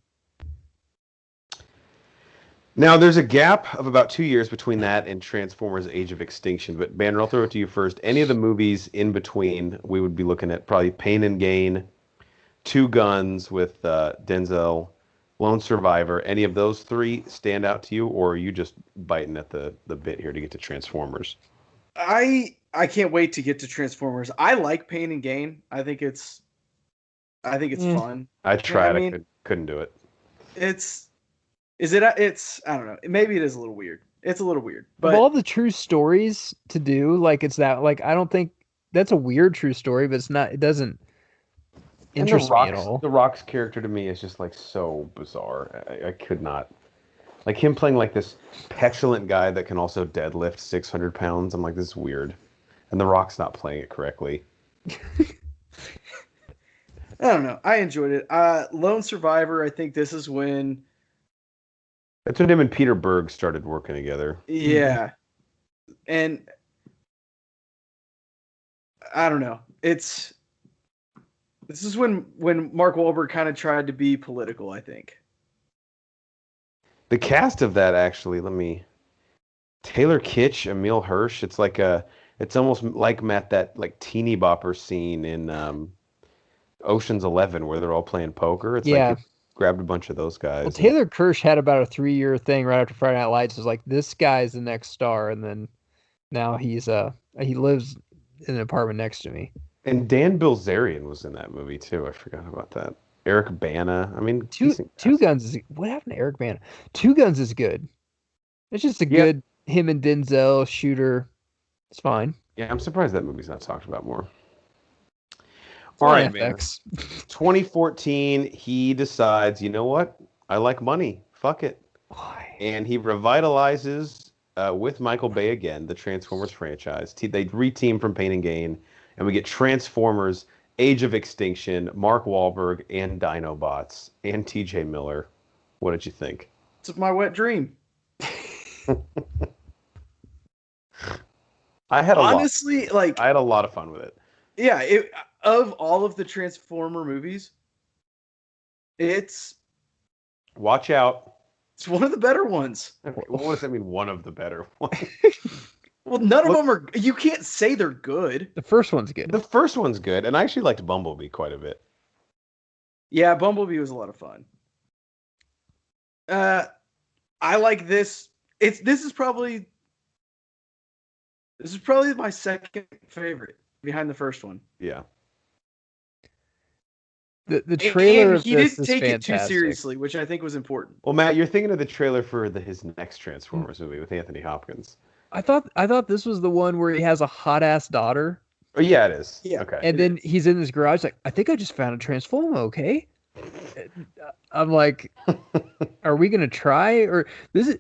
Now, there's a gap of about 2 years between that and Transformers Age of Extinction. But, Banner, I'll throw it to you first. Any of the movies in between, we would be looking at probably Pain and Gain, Two Guns with Denzel, Lone Survivor. Any of those 3 stand out to you, or are you just biting at the bit here to get to Transformers? I can't wait to get to Transformers. I like Pain and Gain. I think it's fun. I tried. I couldn't do it. It's I don't know. Maybe it is a little weird. It's a little weird. But of all the true stories to do, like it's that, like I don't think that's a weird true story, but it's not. It doesn't interest me at all. The Rock's character to me is just like so bizarre. I could not. Like him playing like this petulant guy that can also deadlift 600 pounds. I'm like, this is weird. And The Rock's not playing it correctly. I don't know. I enjoyed it. Lone Survivor, I think this is when... That's when him and Peter Berg started working together. Yeah. And I don't know. This is when Mark Wahlberg kind of tried to be political, I think. The cast of that, actually, Taylor Kitsch, Emil Hirsch, it's almost like that like teeny bopper scene in Ocean's 11 where they're all playing poker. It's like grabbed a bunch of those guys. Well, Taylor Kirsch had about a 3-year thing right after Friday Night Lights. It was like, this guy's the next star, and then now he lives in an apartment next to me. And Dan Bilzerian was in that movie too. I forgot about that. Eric Bana. I mean, Two Guns is... What happened to Eric Bana? Two Guns is good. It's just a good him and Denzel shooter. It's fine. Yeah, I'm surprised that movie's not talked about more. All right, man. 2014, he decides, you know what? I like money. Fuck it. Why? And he revitalizes, with Michael Bay again, the Transformers franchise. They reteam from Pain and Gain, and we get Transformers Age of Extinction, Mark Wahlberg, and Dinobots, and TJ Miller. What did you think? It's my wet dream. I had a lot of fun with it. Yeah, of all of the Transformer movies, It's Watch out. it's one of the better ones. Okay, what does that mean? One of the better ones. Well, none of Look- them are. You can't say they're good. The first one's good. The first one's good, and I actually liked Bumblebee quite a bit. Yeah, Bumblebee was a lot of fun. I like this. This is probably my second favorite behind the first one. Yeah. The trailer And of he this didn't is take it fantastic. too seriously, which I think was important. Well, Matt, you're thinking of the trailer for his next Transformers movie with Anthony Hopkins. I thought this was the one where he has a hot ass daughter, Oh, yeah, it is. Yeah. Okay. and then he's in his garage like, I think I just found a Transformer. Okay, I'm like, are we gonna try or this is?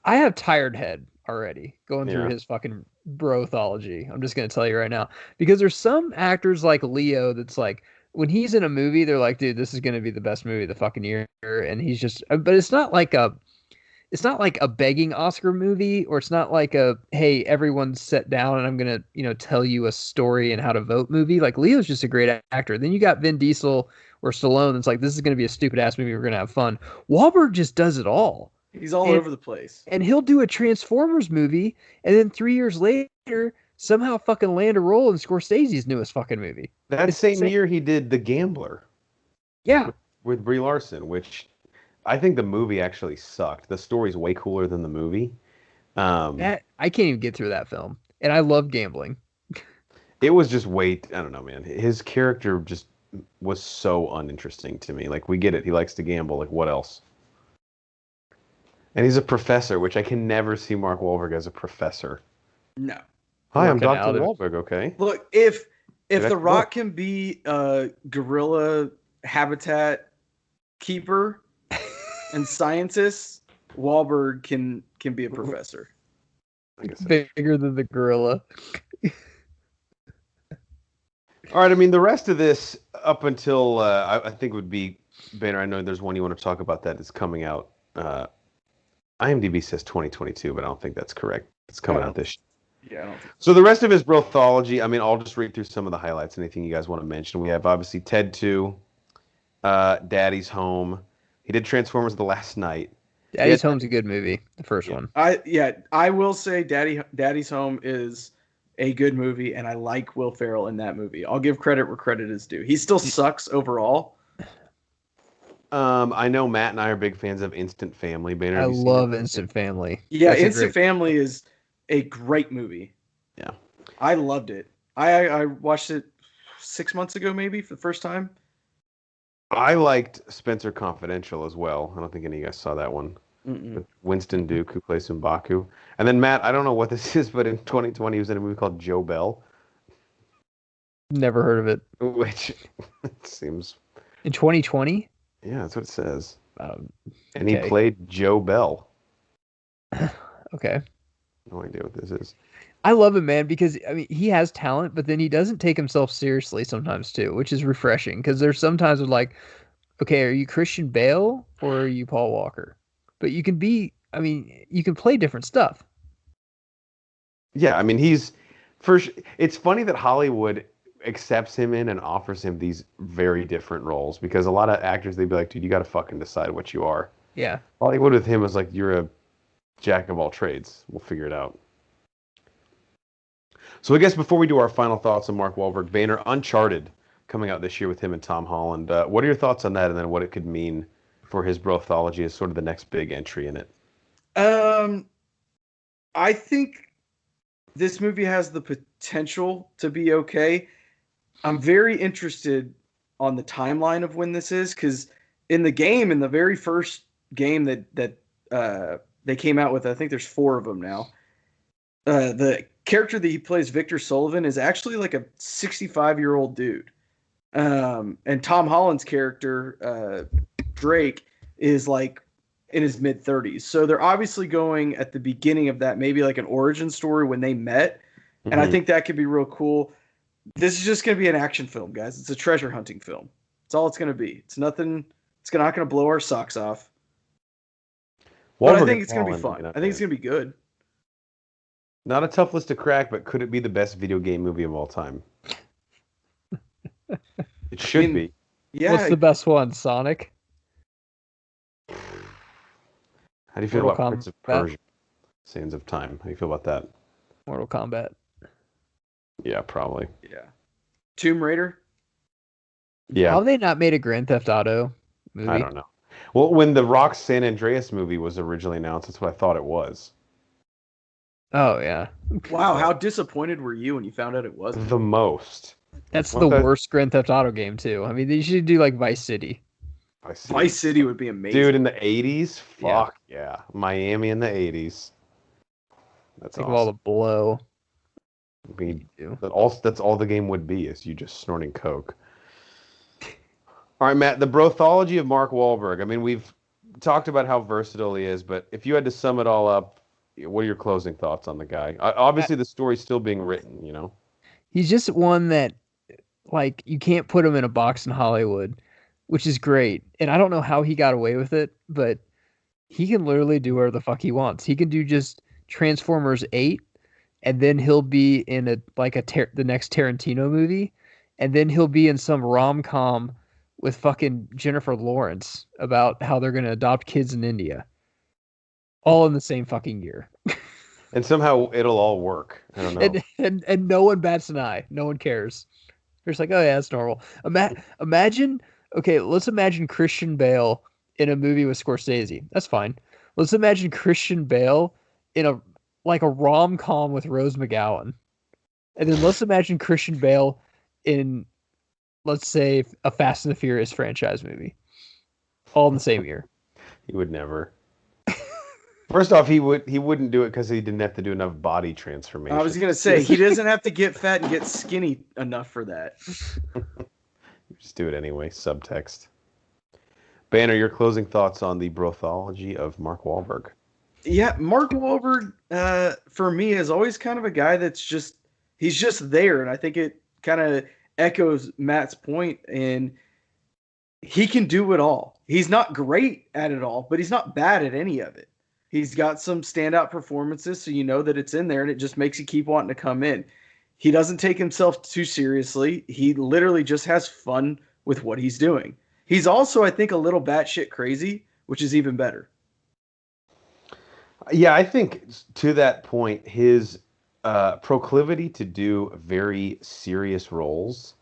I have tired head already going through Yeah. his fucking brothology. I'm just gonna tell you right now because there's some actors like Leo that's like when he's in a movie they're like, dude, this is gonna be the best movie of the fucking year, and he's just, but it's not like a begging Oscar movie, or it's not like a, hey, everyone sit down and I'm gonna, tell you a story and how to vote movie. Like Leo's just a great actor. Then you got Vin Diesel or Stallone. That's like, this is gonna be a stupid ass movie. We're gonna have fun. Wahlberg just does it all. He's all over the place. And he'll do a Transformers movie, and then 3 years later, somehow fucking land a role in Scorsese's newest fucking movie. That It's same insane. year, he did The Gambler Yeah. with Brie Larson, which I think the movie actually sucked. The story's way cooler than the movie. I can't even get through that film. And I love gambling. It was just I don't know, man. His character just was so uninteresting to me. Like, we get it. He likes to gamble. Like, what else? And he's a professor, which I can never see Mark Wahlberg as a professor. No. Hi, I'm Working Dr. out of- Wahlberg, okay? Look, if That's The cool. Rock can be a gorilla habitat keeper and scientist, Wahlberg can be a professor. I guess so. Bigger than the gorilla. All right, I mean, the rest of this, up until, I think would be, Banner, I know there's one you want to talk about that is coming out. IMDb says 2022, but I don't think that's correct. It's coming out this year. Yeah, I don't think So the rest of his Brothology, I mean, I'll just read through some of the highlights. Anything you guys want to mention? We have, obviously, Ted 2, Daddy's Home. He did Transformers The Last Night. Daddy's Home's a good movie. The first one. I will say Daddy's Home is a good movie, and I like Will Ferrell in that movie. I'll give credit where credit is due. He still sucks overall. I know Matt and I are big fans of Instant Family. Banner, I have you seen love it? Instant Family. Yeah, That's a Instant great- Family is a great movie. Yeah. I loved it. I watched it 6 months ago, maybe, for the first time. I liked Spencer Confidential as well. I don't think any of you guys saw that one. Mm-mm. With Winston Duke, who plays M'Baku. And then Matt, I don't know what this is, but in 2020 he was in a movie called Joe Bell, Never heard of it. which it seems, In 2020? yeah, that's what it says. Um, And he okay. played Joe Bell. Okay. No idea what this is. I love him, man, because I mean he has talent, but then he doesn't take himself seriously sometimes too, which is refreshing. Because there's sometimes with like, okay, are you Christian Bale or are you Paul Walker? But you can be, I mean, you can play different stuff. Yeah, I mean, it's funny that Hollywood accepts him in and offers him these very different roles, because a lot of actors, they'd be like, dude, you got to fucking decide what you are. Yeah. Hollywood with him is like, you're a jack of all trades. We'll figure it out. So I guess before we do our final thoughts on Mark Wahlberg, Banner, Uncharted coming out this year with him and Tom Holland. What are your thoughts on that, and then what it could mean for his Brothology as sort of the next big entry in it? I think this movie has the potential to be okay. I'm very interested on the timeline of when this is, because in the very first game that they came out with, I think there's 4 of them now. The character that he plays, Victor Sullivan, is actually like a 65-year-old dude. And Tom Holland's character, Drake, is like in his mid-30s. So they're obviously going at the beginning of that, maybe like an origin story when they met. And I think that could be real cool. This is just going to be an action film, guys. It's a treasure hunting film. That's all it's going to be. It's nothing. It's not going to blow our socks off. But I think it's going to be fun. I think it's going to be good. Not a tough list to crack, but could it be the best video game movie of all time? It should be. Yeah. What's the best one? Sonic? How do you feel Mortal about Prince of Kombat. Persia? Sands of Time. How do you feel about that? Mortal Kombat. Yeah, probably. Yeah. Tomb Raider. Yeah, How have they not made a Grand Theft Auto I movie? don't know. Well, when the Rock San Andreas movie was originally announced, that's what I thought it was. Oh yeah, Wow, So, how disappointed were you when you found out it wasn't? the most. that's the Once I, worst Grand Theft Auto game too. I mean, they should do like Vice City. I see. Vice City would be Dude, amazing. in the 80s? Yeah, Fuck yeah. Miami in the 80s. That's think of all awesome. the blow I you mean, could do. that's all the game would be is you just snorting coke. All right, Matt, the brothology of Mark Wahlberg. I mean, we've talked about how versatile he is, but if you had to sum it all up, what are your closing thoughts on the guy? I, Obviously, the story's still being written, you know? he's just one that like you can't put him in a box in Hollywood, which is great. And I don't know how he got away with it, but he can literally do whatever the fuck he wants. He can do just Transformers 8 and then he'll be in a like the next Tarantino movie and then he'll be in some rom-com with fucking Jennifer Lawrence about how they're going to adopt kids in India all in the same fucking year. And somehow it'll all work. I don't know. And no one bats an eye. No one cares. They're just like, oh yeah, that's normal. Imagine, okay, let's imagine Christian Bale in a movie with Scorsese. That's fine. Let's imagine Christian Bale in a like a rom com with Rose McGowan, and then let's imagine Christian Bale in, let's say, a Fast and the Furious franchise movie, all in the same year. He would never. First off, he wouldn't do it because he didn't have to do enough body transformation. I was gonna say he doesn't have to get fat and get skinny enough for that. Just do it anyway. Subtext. Banner, your closing thoughts on the brothology of Mark Wahlberg. Yeah, Mark Wahlberg, for me, is always kind of a guy that's he's just there, and I think it kind of echoes Matt's point, and he can do it all. He's not great at it all, but he's not bad at any of it. He's got some standout performances, so you know that it's in there, and it just makes you keep wanting to come in. He doesn't take himself too seriously. He literally just has fun with what he's doing. He's also, I think, a little batshit crazy, which is even better. Yeah, I think to that point, his proclivity to do very serious roles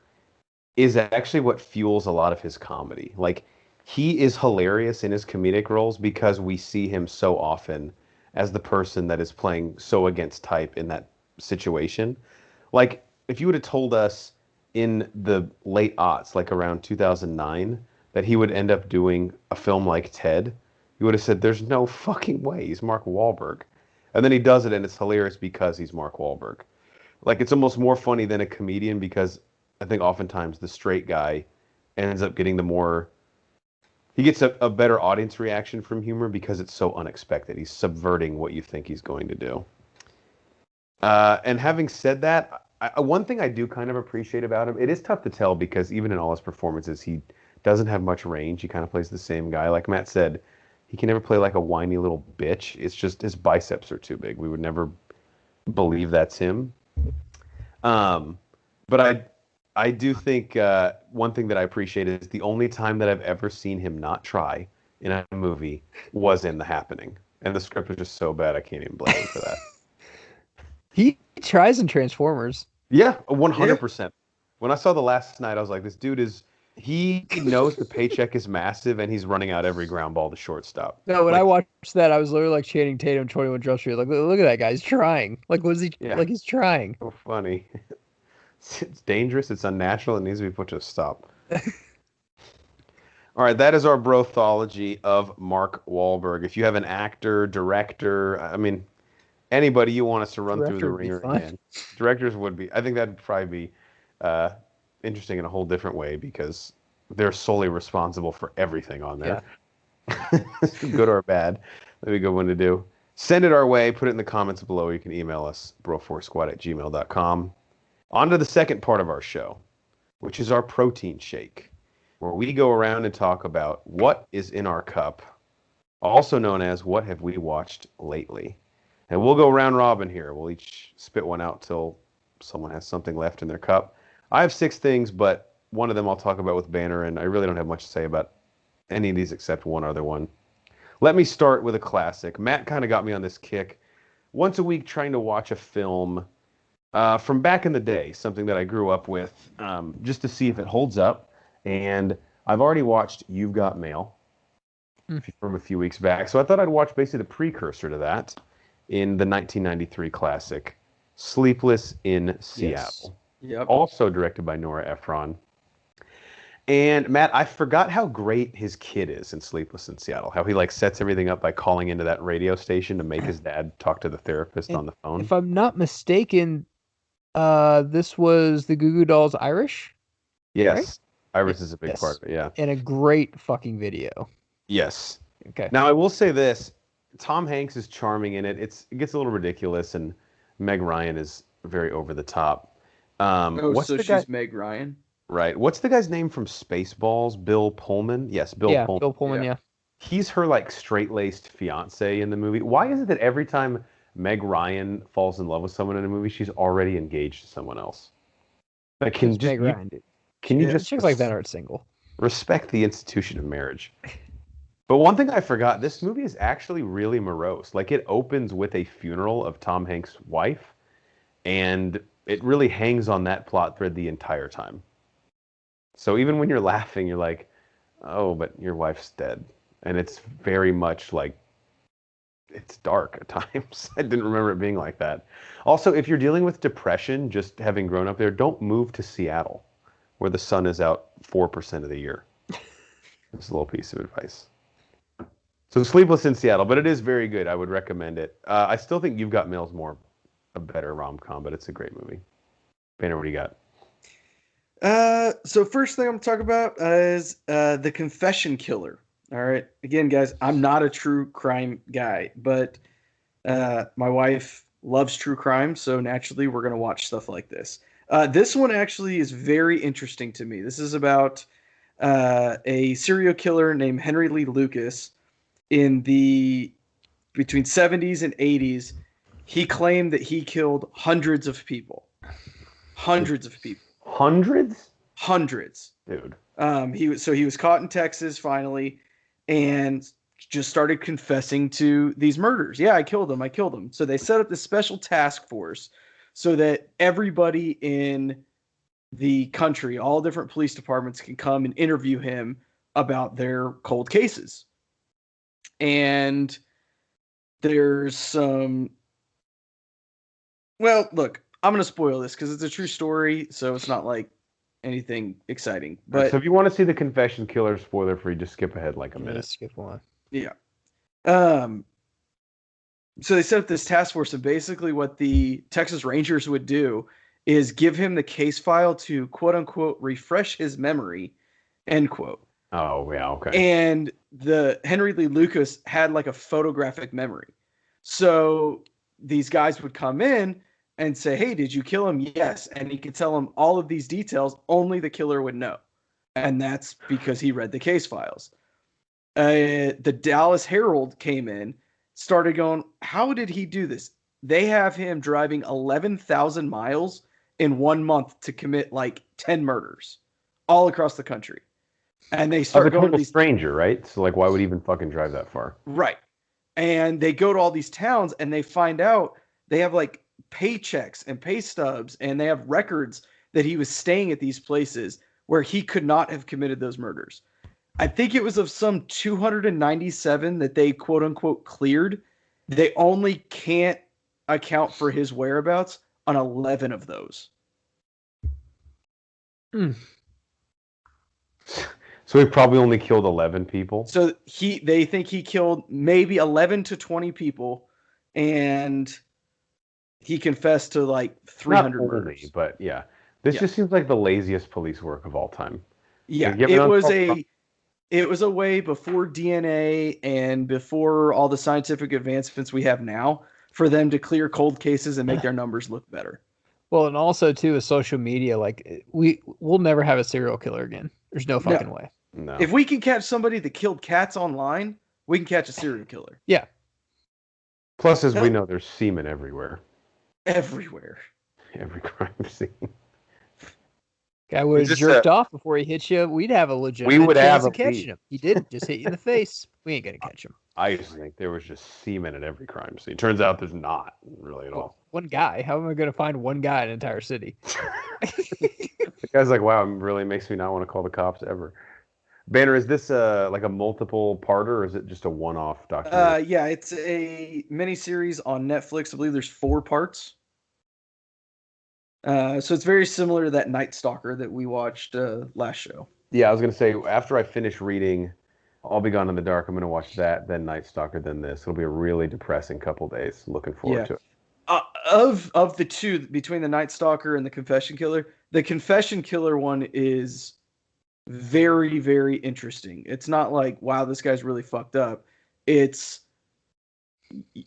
is actually what fuels a lot of his comedy. Like, he is hilarious in his comedic roles because we see him so often as the person that is playing so against type in that situation. Like, if you would have told us in the late aughts, like around 2009, that he would end up doing a film like Ted, you would have said, there's no fucking way. He's Mark Wahlberg. And then he does it, and it's hilarious because he's Mark Wahlberg. Like, it's almost more funny than a comedian because I think oftentimes the straight guy ends up getting he gets a better audience reaction from humor because it's so unexpected. He's subverting what you think he's going to do. And having said that, one thing I do kind of appreciate about him, it is tough to tell because even in all his performances, he doesn't have much range. He kind of plays the same guy. Like Matt said, he can never play like a whiny little bitch. It's just his biceps are too big. We would never believe that's him. But I do think one thing that I appreciate is the only time that I've ever seen him not try in a movie was in The Happening. And the script was just so bad I can't even blame him for that. He tries in Transformers. Yeah, 100%. When I saw The Last Night, I was like, this dude he knows the paycheck is massive and he's running out every ground ball to shortstop. No, when Like, I watched that, I was literally like Channing Tatum, 21 Jump Street. Like, look at that guy. He's trying. Like, what is he? yeah, Like, he's trying. so funny. It's dangerous. It's unnatural. It needs to be put to a stop. All right, that is our brothology of Mark Wahlberg. If you have an actor, director, I mean, anybody you want us to run through the Director would be ringer fun. again, directors would be. I think that'd probably be interesting in a whole different way because they're solely responsible for everything on there, good or bad. That'd be a good one to do. Send it our way. Put it in the comments below. You can email us, bro4squad@gmail.com. On to the second part of our show, which is our protein shake, where we go around and talk about what is in our cup, also known as what have we watched lately. And we'll go round robin here. We'll each spit one out till someone has something left in their cup. I have 6 things, but one of them I'll talk about with Banner, and I really don't have much to say about any of these except one other one. Let me start with a classic. Matt kind of got me on this kick. Once a week, trying to watch a film from back in the day, something that I grew up with, just to see if it holds up. And I've already watched You've Got Mail from a few weeks back. So I thought I'd watch basically the precursor to that in the 1993 classic, Sleepless in Seattle. Yep. Also directed by Nora Ephron. And Matt, I forgot how great his kid is in Sleepless in Seattle. How he like sets everything up by calling into that radio station to make his dad talk to the therapist on the phone. If I'm not mistaken, this was the Goo Goo Dolls Irish? Yes. Right? Iris is a big part of it, yeah. And a great fucking video. Yes. Okay. Now I will say this. Tom Hanks is charming in it. It gets a little ridiculous, and Meg Ryan is very over the top. She's Meg Ryan? Right. What's the guy's name from Spaceballs? Bill Pullman? Yes, Bill Pullman. Bill Pullman, yeah. He's her like straight-laced fiance in the movie. Why is it that every time Meg Ryan falls in love with someone in a movie, she's already engaged to someone else? Like, can you just chicks like that aren't single? Respect the institution of marriage. But one thing I forgot, this movie is actually really morose. Like, it opens with a funeral of Tom Hanks' wife, and it really hangs on that plot thread the entire time. So even when you're laughing, you're like, oh, but your wife's dead. And it's very much like, it's dark at times. I didn't remember it being like that. Also, if you're dealing with depression, just having grown up there, don't move to Seattle, where the sun is out 4% of the year. It's a little piece of advice. So Sleepless in Seattle, but it is very good. I would recommend it. I still think You've Got Mail's a better rom-com, but it's a great movie. Banner, what do you got? So first thing I'm going to talk about is The Confession Killer. All right. Again, guys, I'm not a true crime guy, but my wife loves true crime, so naturally we're going to watch stuff like this. This one actually is very interesting to me. This is about a serial killer named Henry Lee Lucas in the between 70s and 80s. He claimed that he killed hundreds of people. Hundreds of people. Hundreds? Hundreds. Dude. He was caught in Texas finally and just started confessing to these murders. Yeah, I killed them. So they set up this special task force so that everybody in the country, all different police departments, can come and interview him about their cold cases. And there's some... Well, look, I'm going to spoil this because it's a true story, so it's not like anything exciting. But so if you want to see The Confession Killer spoiler free, just skip ahead like a minute. Skip one. Yeah. So they set up this task force, and basically what the Texas Rangers would do is give him the case file to quote unquote refresh his memory, end quote. Oh, yeah, okay. And the Henry Lee Lucas had like a photographic memory. So these guys would come in and say, hey, did you kill him? Yes. And he could tell them all of these details only the killer would know. And that's because he read the case files. The Dallas Herald came in, started going, how did he do this? They have him driving 11,000 miles in 1 month to commit like 10 murders all across the country. And they start going to these... stranger, right? So like, why would he even fucking drive that far? Right. And they go to all these towns and they find out they have like paychecks and pay stubs, and they have records that he was staying at these places where he could not have committed those murders. I think it was of some 297 that they quote unquote cleared. They only can't account for his whereabouts on 11 of those. So he probably only killed 11 people. So they think he killed maybe 11 to 20 people, and he confessed to like 300 murders. But yeah, this just seems like the laziest police work of all time. Yeah, it was a way before DNA and before all the scientific advancements we have now for them to clear cold cases and make their numbers look better. Well, and also too with social media, like we'll never have a serial killer again. There's no fucking way. No. If we can catch somebody that killed cats online, we can catch a serial killer. Yeah. Plus, as we know, there's semen everywhere. Everywhere. Every crime scene. Guy would have jerked off before he hit you. We'd have a legitimate chance of catching him. He didn't. Just hit you in the face. We ain't gonna catch him. I used to think there was just semen at every crime scene. Turns out there's not really at Well, all. one guy. How am I going to find one guy in an entire city? The guy's like, wow, it really makes me not want to call the cops ever. Banner, is this like a multiple parter or is it just a one-off documentary? Yeah, it's a miniseries on Netflix. I believe there's 4 parts. So it's very similar to that Night Stalker that we watched last show. Yeah, I was gonna say after I finish reading I'll Be Gone in the Dark, I'm gonna watch that, then Night Stalker, then this. It'll be a really depressing couple days. Looking forward Yeah. to it. Of the two, between the Night Stalker and the Confession Killer, the Confession Killer one is very, very interesting. It's not like, wow, this guy's really fucked up. It's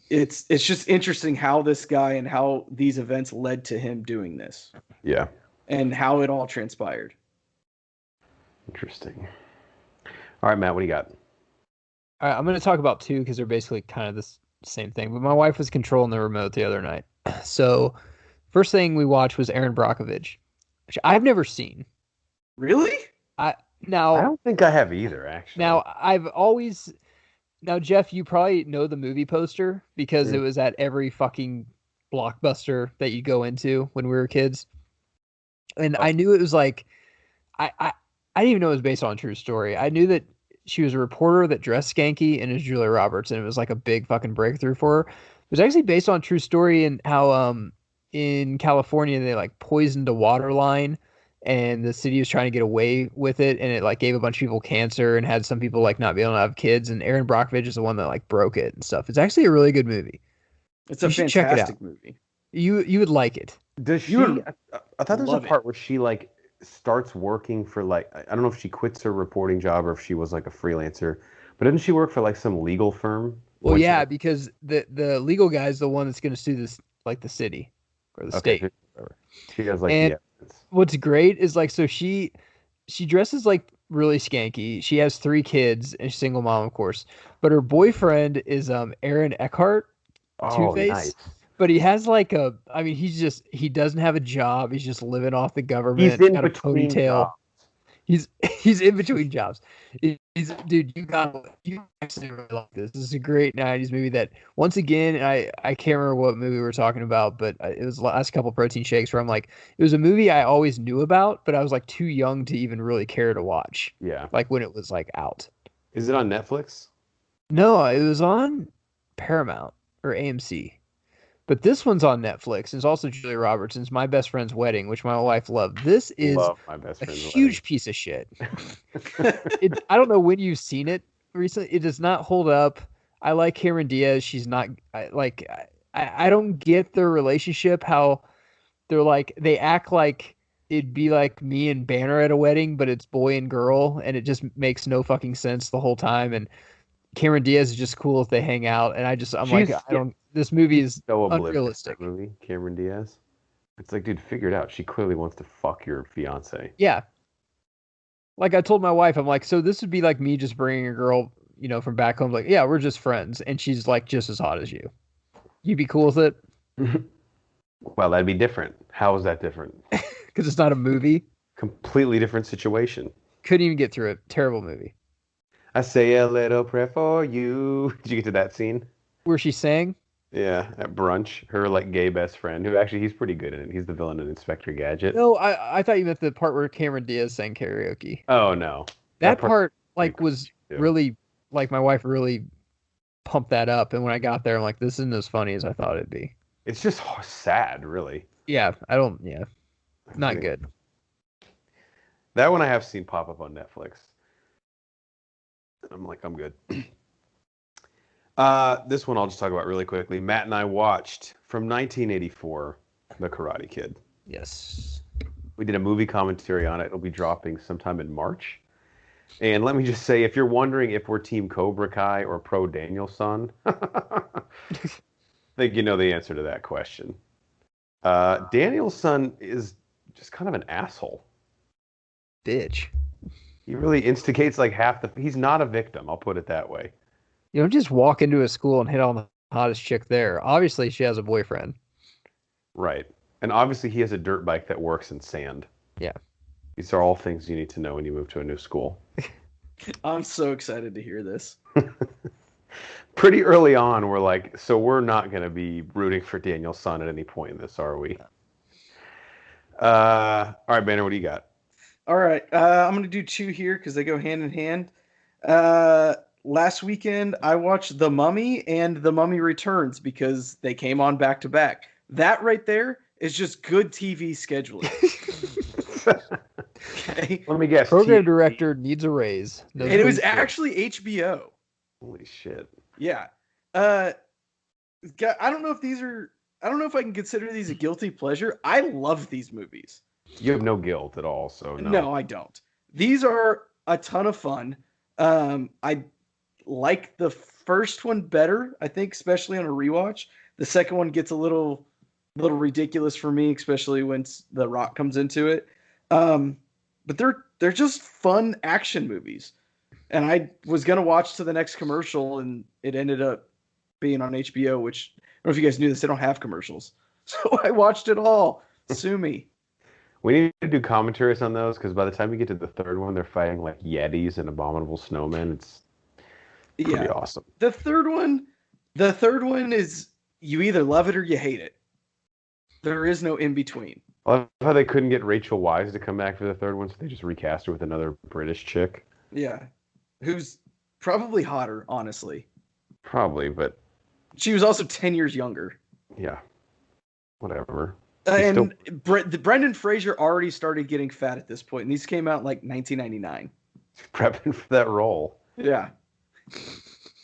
just interesting how this guy and how these events led to him doing this Yeah, and how it all transpired. interesting. All right, Matt, what do you got? All right, I'm going to talk about 2 because they're basically kind of the same thing. But my wife was controlling the remote the other night. So, first thing we watched was Aaron Brockovich, which I've never seen. Really? I don't think I have either, actually. Now, Jeff, you probably know the movie poster because it was at every fucking Blockbuster that you go into when we were kids. And I knew it was like, I didn't even know it was based on a true story. I knew that she was a reporter that dressed skanky and is Julia Roberts, and it was like a big fucking breakthrough for her. It was actually based on a true story and how in California they like poisoned a water line and the city was trying to get away with it, and it like gave a bunch of people cancer and had some people like not be able to have kids, and Aaron Brockovich is the one that like broke it and stuff. It's actually a really good movie. It's a fantastic movie. You would like it. Does she? I thought there was a part where she like starts working for like I don't know if she quits her reporting job or if she was like a freelancer, but didn't she work for like some legal firm? Well, yeah, because the legal guy is the one that's going to sue this like the city or the state. She has like and what's great is like so she dresses like really skanky. She has 3 kids and she's a single mom, of course. But her boyfriend is Aaron Eckhart, Two-Face. Nice. But he has like he doesn't have a job. He's just living off the government. He's in got between a ponytail. jobs. He's in between jobs. Dude, you actually really like this. This is a great 90s movie that once again, I can't remember what movie we were talking about, but it was the last couple protein shakes where I'm like, it was a movie I always knew about, but I was like too young to even really care to watch. Yeah. Like when it was like out. Is it on Netflix? No, it was on Paramount or AMC. But this one's on Netflix. It's also Julia Robertson's My Best Friend's Wedding, which my wife loved. This is a huge piece of shit. I don't know when you've seen it recently. It does not hold up. I like Cameron Diaz. She's not I don't get their relationship, how they're like, they act like it'd be like me and Banner at a wedding, but it's boy and girl, and it just makes no fucking sense the whole time. And Cameron Diaz is just cool if they hang out, and this movie is so unrealistic. Movie, Cameron Diaz. It's like, dude, figure it out. She clearly wants to fuck your fiance. Yeah. Like I told my wife, I'm like, so this would be like me just bringing a girl, from back home. Like, yeah, we're just friends, and she's like just as hot as you. You'd be cool with it? Well, that'd be different. How is that different? Because it's not a movie. Completely different situation. Couldn't even get through it. Terrible movie. I say a little prayer for you. Did you get to that scene? Where she sang? Yeah, at brunch. Her like gay best friend, who actually he's pretty good in it. He's the villain in Inspector Gadget. No, I thought you meant the part where Cameron Diaz sang karaoke. Oh no. That part like was really like my wife really pumped that up, and when I got there I'm like, this isn't as funny as I thought it'd be. It's just sad, really. Yeah, not good. That one I have seen pop up on Netflix. I'm like, I'm good. This one I'll just talk about really quickly. Matt and I watched from 1984, The Karate Kid. Yes. We did a movie commentary on it. It'll be dropping sometime in March. And let me just say, if you're wondering if we're Team Cobra Kai or pro Daniel-san, I think you know the answer to that question. Daniel-san is just kind of an asshole. Bitch. He really instigates like he's not a victim, I'll put it that way. You don't just walk into a school and hit on the hottest chick there. Obviously, she has a boyfriend. Right. And obviously, he has a dirt bike that works in sand. Yeah. These are all things you need to know when you move to a new school. I'm so excited to hear this. Pretty early on, we're like, so we're not going to be rooting for Daniel's son at any point in this, are we? All right, Banner, what do you got? All right, I'm gonna do two here because they go hand in hand. Uh, Last weekend I watched The Mummy and The Mummy Returns because they came on back to back. That right there is just good TV scheduling. Okay, Let me guess. Program TNT. director needs a raise. and it was actually HBO. Holy shit. Yeah. I don't know if these are. I don't know if I can consider these a guilty pleasure. I love these movies. You have no guilt at all, so no. No, I don't. These are a ton of fun. I like the first one better, I think, especially on a rewatch. The second one gets a little ridiculous for me, especially when The Rock comes into it. But they're just fun action movies. And I was gonna watch to the next commercial, and it ended up being on HBO, which I don't know if you guys knew this, they don't have commercials. So I watched it all. Sue me. We need to do commentaries on those because by the time you get to the third one, they're fighting like Yetis and abominable snowmen. It's pretty awesome. The third one is you either love it or you hate it. There is no in between. I love how they couldn't get Rachel Weisz to come back for the third one, so they just recast her with another British chick. Yeah. Who's probably hotter, honestly. Probably, but she was also 10 years younger. Yeah. Whatever. And Brendan Fraser already started getting fat at this point, and these came out in like 1999. Prepping for that role. Yeah.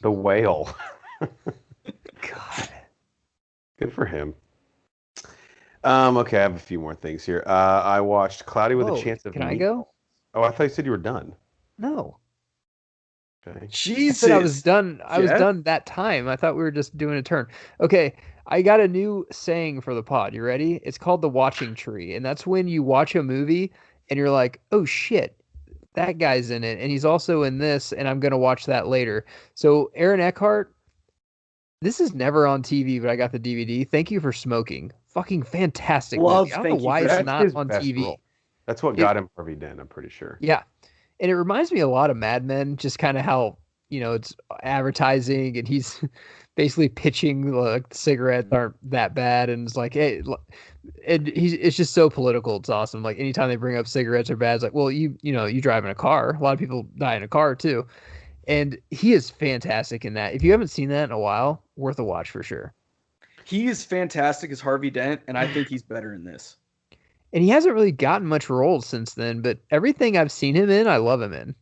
The whale. God. Good for him. Okay, I have a few more things here. I watched Cloudy with a Chance of Can I go? Oh, I thought you said you were done. No. Okay. Jesus. I said I was done. I was done that time. I thought we were just doing a turn. Okay, I got a new saying for the pod. You ready? It's called the watching tree, and that's when you watch a movie and you're like, "Oh shit, that guy's in it, and he's also in this, and I'm gonna watch that later." So Aaron Eckhart, this is never on TV, but I got the DVD. Thank You for Smoking. Fucking fantastic movie. I don't know why it's not on TV. Role. That's what got him Harvey Dent, I'm pretty sure. Yeah. And it reminds me a lot of Mad Men, just kind of how, it's advertising and he's basically pitching like cigarettes aren't that bad. And it's like, hey, it's just so political. It's awesome. Like anytime they bring up cigarettes are bad, it's like, well, you drive in a car. A lot of people die in a car too. And he is fantastic in that. If you haven't seen that in a while, worth a watch for sure. He is fantastic as Harvey Dent, and I think he's better in this. And he hasn't really gotten much roles since then, but everything I've seen him in, I love him in.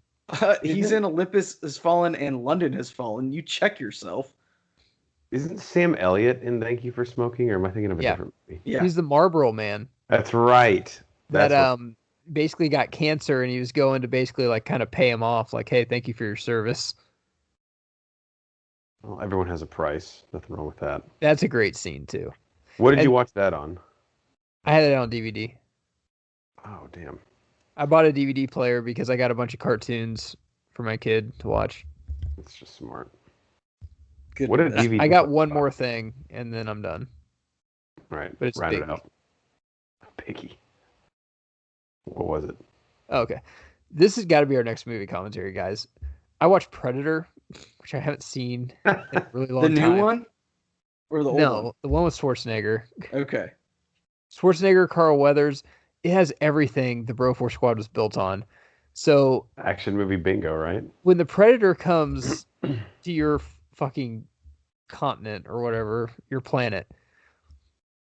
He's in Olympus Has Fallen and London Has Fallen. You check yourself. Isn't Sam Elliott in Thank You for Smoking, or am I thinking of a different movie? Yeah. He's the Marlboro Man. That's right. Basically got cancer, and he was going to basically like kind of pay him off, like, hey, thank you for your service. Well, everyone has a price. Nothing wrong with that. That's a great scene too. What did you watch that on? I had it on DVD. Oh, damn. I bought a DVD player because I got a bunch of cartoons for my kid to watch. That's just smart. Good. What did DVD? I got one more thing, and then I'm done. All right, but it's round big. it out. Piggy. What was it? Oh, okay. This has got to be our next movie commentary, guys. I watched Predator, which I haven't seen in a really long time. The new one? Or the old one? No, the one with Schwarzenegger. Okay. Schwarzenegger, Carl Weathers. It has everything the Broforce Squad was built on. So Action movie bingo, right? when the Predator comes to your fucking continent or whatever, your planet,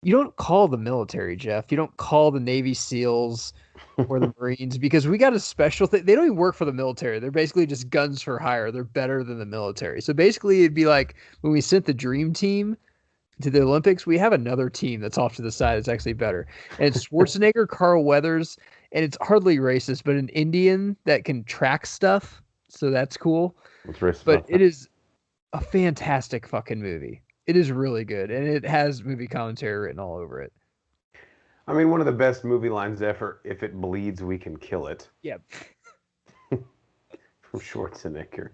you don't call the military, Jeff. You don't call the Navy SEALs or the Marines because we got a special thing. They don't even work for the military. They're basically just guns for hire. They're better than the military. So basically it'd be like when we sent the Dream Team to the Olympics, we have another team that's off to the side that's actually better. And it's Schwarzenegger, Carl Weathers, and it's hardly racist, but an Indian that can track stuff. So that's cool. What's racist But about that? it is a fantastic fucking movie. It is really good. And it has movie commentary written all over it. I mean, one of the best movie lines ever, if it bleeds, we can kill it. Yeah. From Schwarzenegger.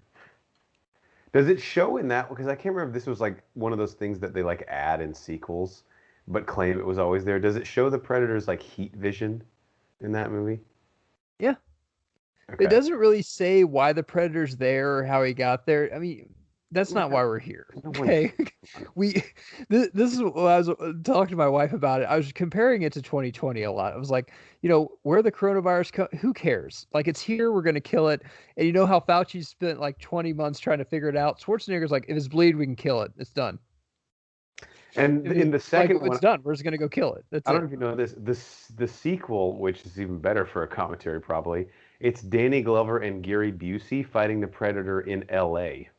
Does it show in that? Because I can't remember if this was like one of those things that they like add in sequels, but claim it was always there. Does it show the Predator's like heat vision in that movie? Yeah. Okay. It doesn't really say why the Predator's there or how he got there. I mean, That's not why we're here. No one- Okay. we this is what I was talking to my wife about it. I was comparing it to 2020 a lot. I was like, where the coronavirus who cares? Like it's here, we're gonna kill it. And you know how Fauci spent like 20 months trying to figure it out. Schwarzenegger's like, if it's bleed, we can kill it. It's done. And in the second one, it's done. We're just gonna go kill it. That's I don't it. know if you know this. The sequel, which is even better for a commentary, probably. It's Danny Glover and Gary Busey fighting the Predator in L.A.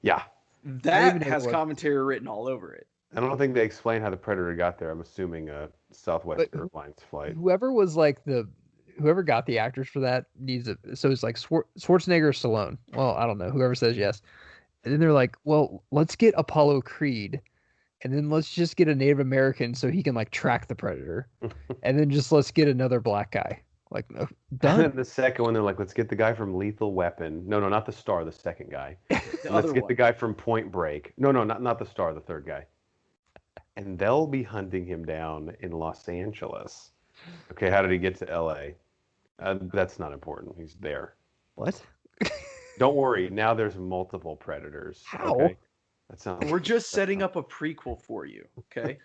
Yeah. That has commentary written all over it. I don't think they explain how the Predator got there. I'm assuming a Southwest Airlines flight. Whoever was like whoever got the actors for that needs it. So it's like Schwarzenegger or Stallone. Well, I don't know. Whoever says yes. And then they're like, well, let's get Apollo Creed. And then let's just get a Native American so he can like track the Predator. And then just let's get another black guy. Like, done. And then the second one, they're like, let's get the guy from Lethal Weapon. No, not the star, the second guy. Let's get the guy from Point Break. No, not the star, the third guy. And they'll be hunting him down in Los Angeles. Okay, how did he get to L.A.? That's not important. He's there. What? Don't worry. Now there's multiple Predators. How? Okay? We're just setting up a prequel for you, okay?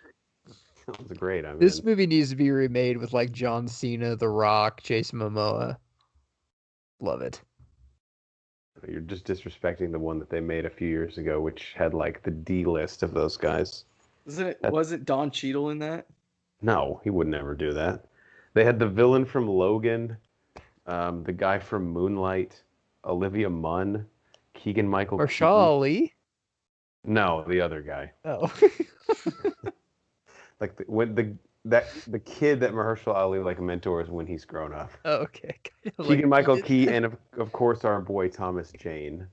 That was great. This movie needs to be remade with like John Cena, The Rock, Jason Momoa. Love it. You're just disrespecting the one that they made a few years ago, which had like the D list of those guys. Wasn't Don Cheadle in that? No, he would never do that. They had the villain from Logan, the guy from Moonlight, Olivia Munn, Keegan-Michael Mahershala Ali? No, the other guy. Oh. Like the kid that Mahershala Ali like mentors when he's grown up. Oh, okay. Keegan-Michael Key and of course our boy Thomas Jane,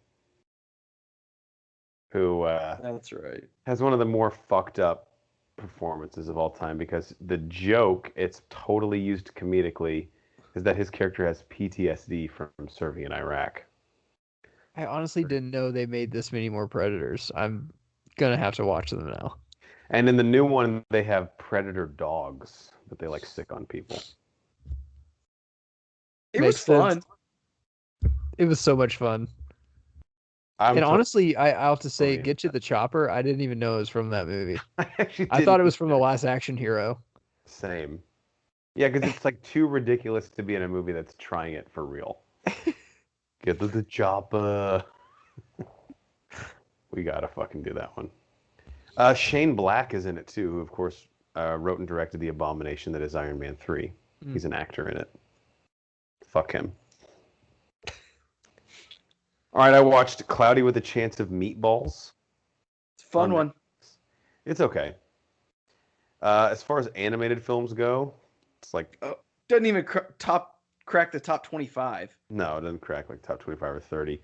who that's right, has one of the more fucked up performances of all time, because the joke, it's totally used comedically, is that his character has PTSD from serving in Iraq. I honestly didn't know they made this many more Predators. I'm gonna have to watch them now. And in the new one, they have Predator dogs that they like sick on people. It was fun. It was so much fun. Honestly, I have to say, Get You the Chopper, I didn't even know it was from that movie. I thought it was from The Last Action Hero. Same. Yeah, because it's like too ridiculous to be in a movie that's trying it for real. Get to the chopper. We gotta fucking do that one. Shane Black is in it too, who of course wrote and directed The Abomination that is Iron Man 3. He's an actor in it. Fuck him. All right, I watched Cloudy with a Chance of Meatballs. It's a fun one. It's okay. As far as animated films go, it's like doesn't even crack the top 25. No, it doesn't crack like top 25 or 30.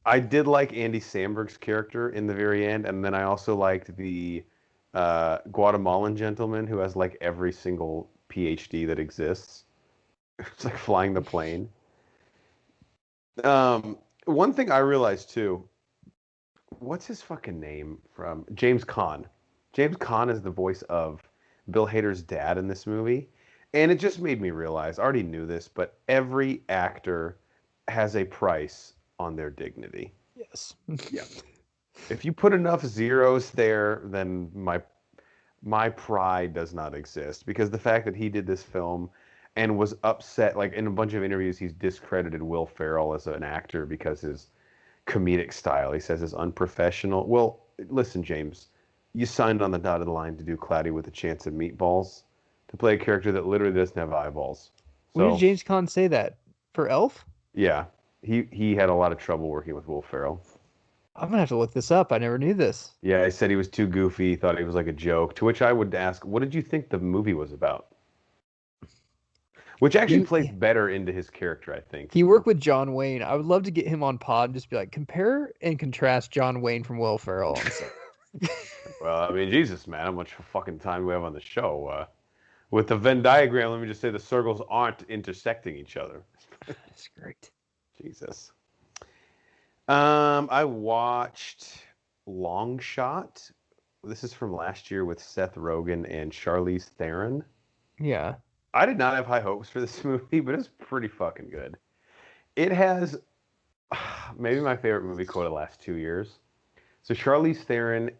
I did like Andy Samberg's character in the very end, and then I also liked the Guatemalan gentleman who has like every single PhD that exists. It's like flying the plane. One thing I realized too, what's his fucking name from James Caan? James Caan is the voice of Bill Hader's dad in this movie. And it just made me realize, I already knew this, but every actor has a price on their dignity. Yes. Yeah. If you put enough zeros there, then my pride does not exist. Because the fact that he did this film and was upset, like in a bunch of interviews, he's discredited Will Ferrell as an actor because his comedic style, he says, is unprofessional. Well, listen, James, you signed on the dotted line to do Cloudy with a Chance of Meatballs, to play a character that literally doesn't have eyeballs. So, when did James Caan say that? For Elf? Yeah. He had a lot of trouble working with Will Ferrell. I'm going to have to look this up. I never knew this. Yeah, he said he was too goofy. He thought he was like a joke. To which I would ask, what did you think the movie was about? Which actually plays better into his character, I think. He worked with John Wayne. I would love to get him on pod and just be like, compare and contrast John Wayne from Will Ferrell. Well, I mean, Jesus, man, how much fucking time do we have on the show? With the Venn diagram, let me just say the circles aren't intersecting each other. That's great. Jesus. I watched Long Shot. This is from last year with Seth Rogen and Charlize Theron. Yeah. I did not have high hopes for this movie, but it's pretty fucking good. It has maybe my favorite movie quote of the last 2 years. So Charlize Theron,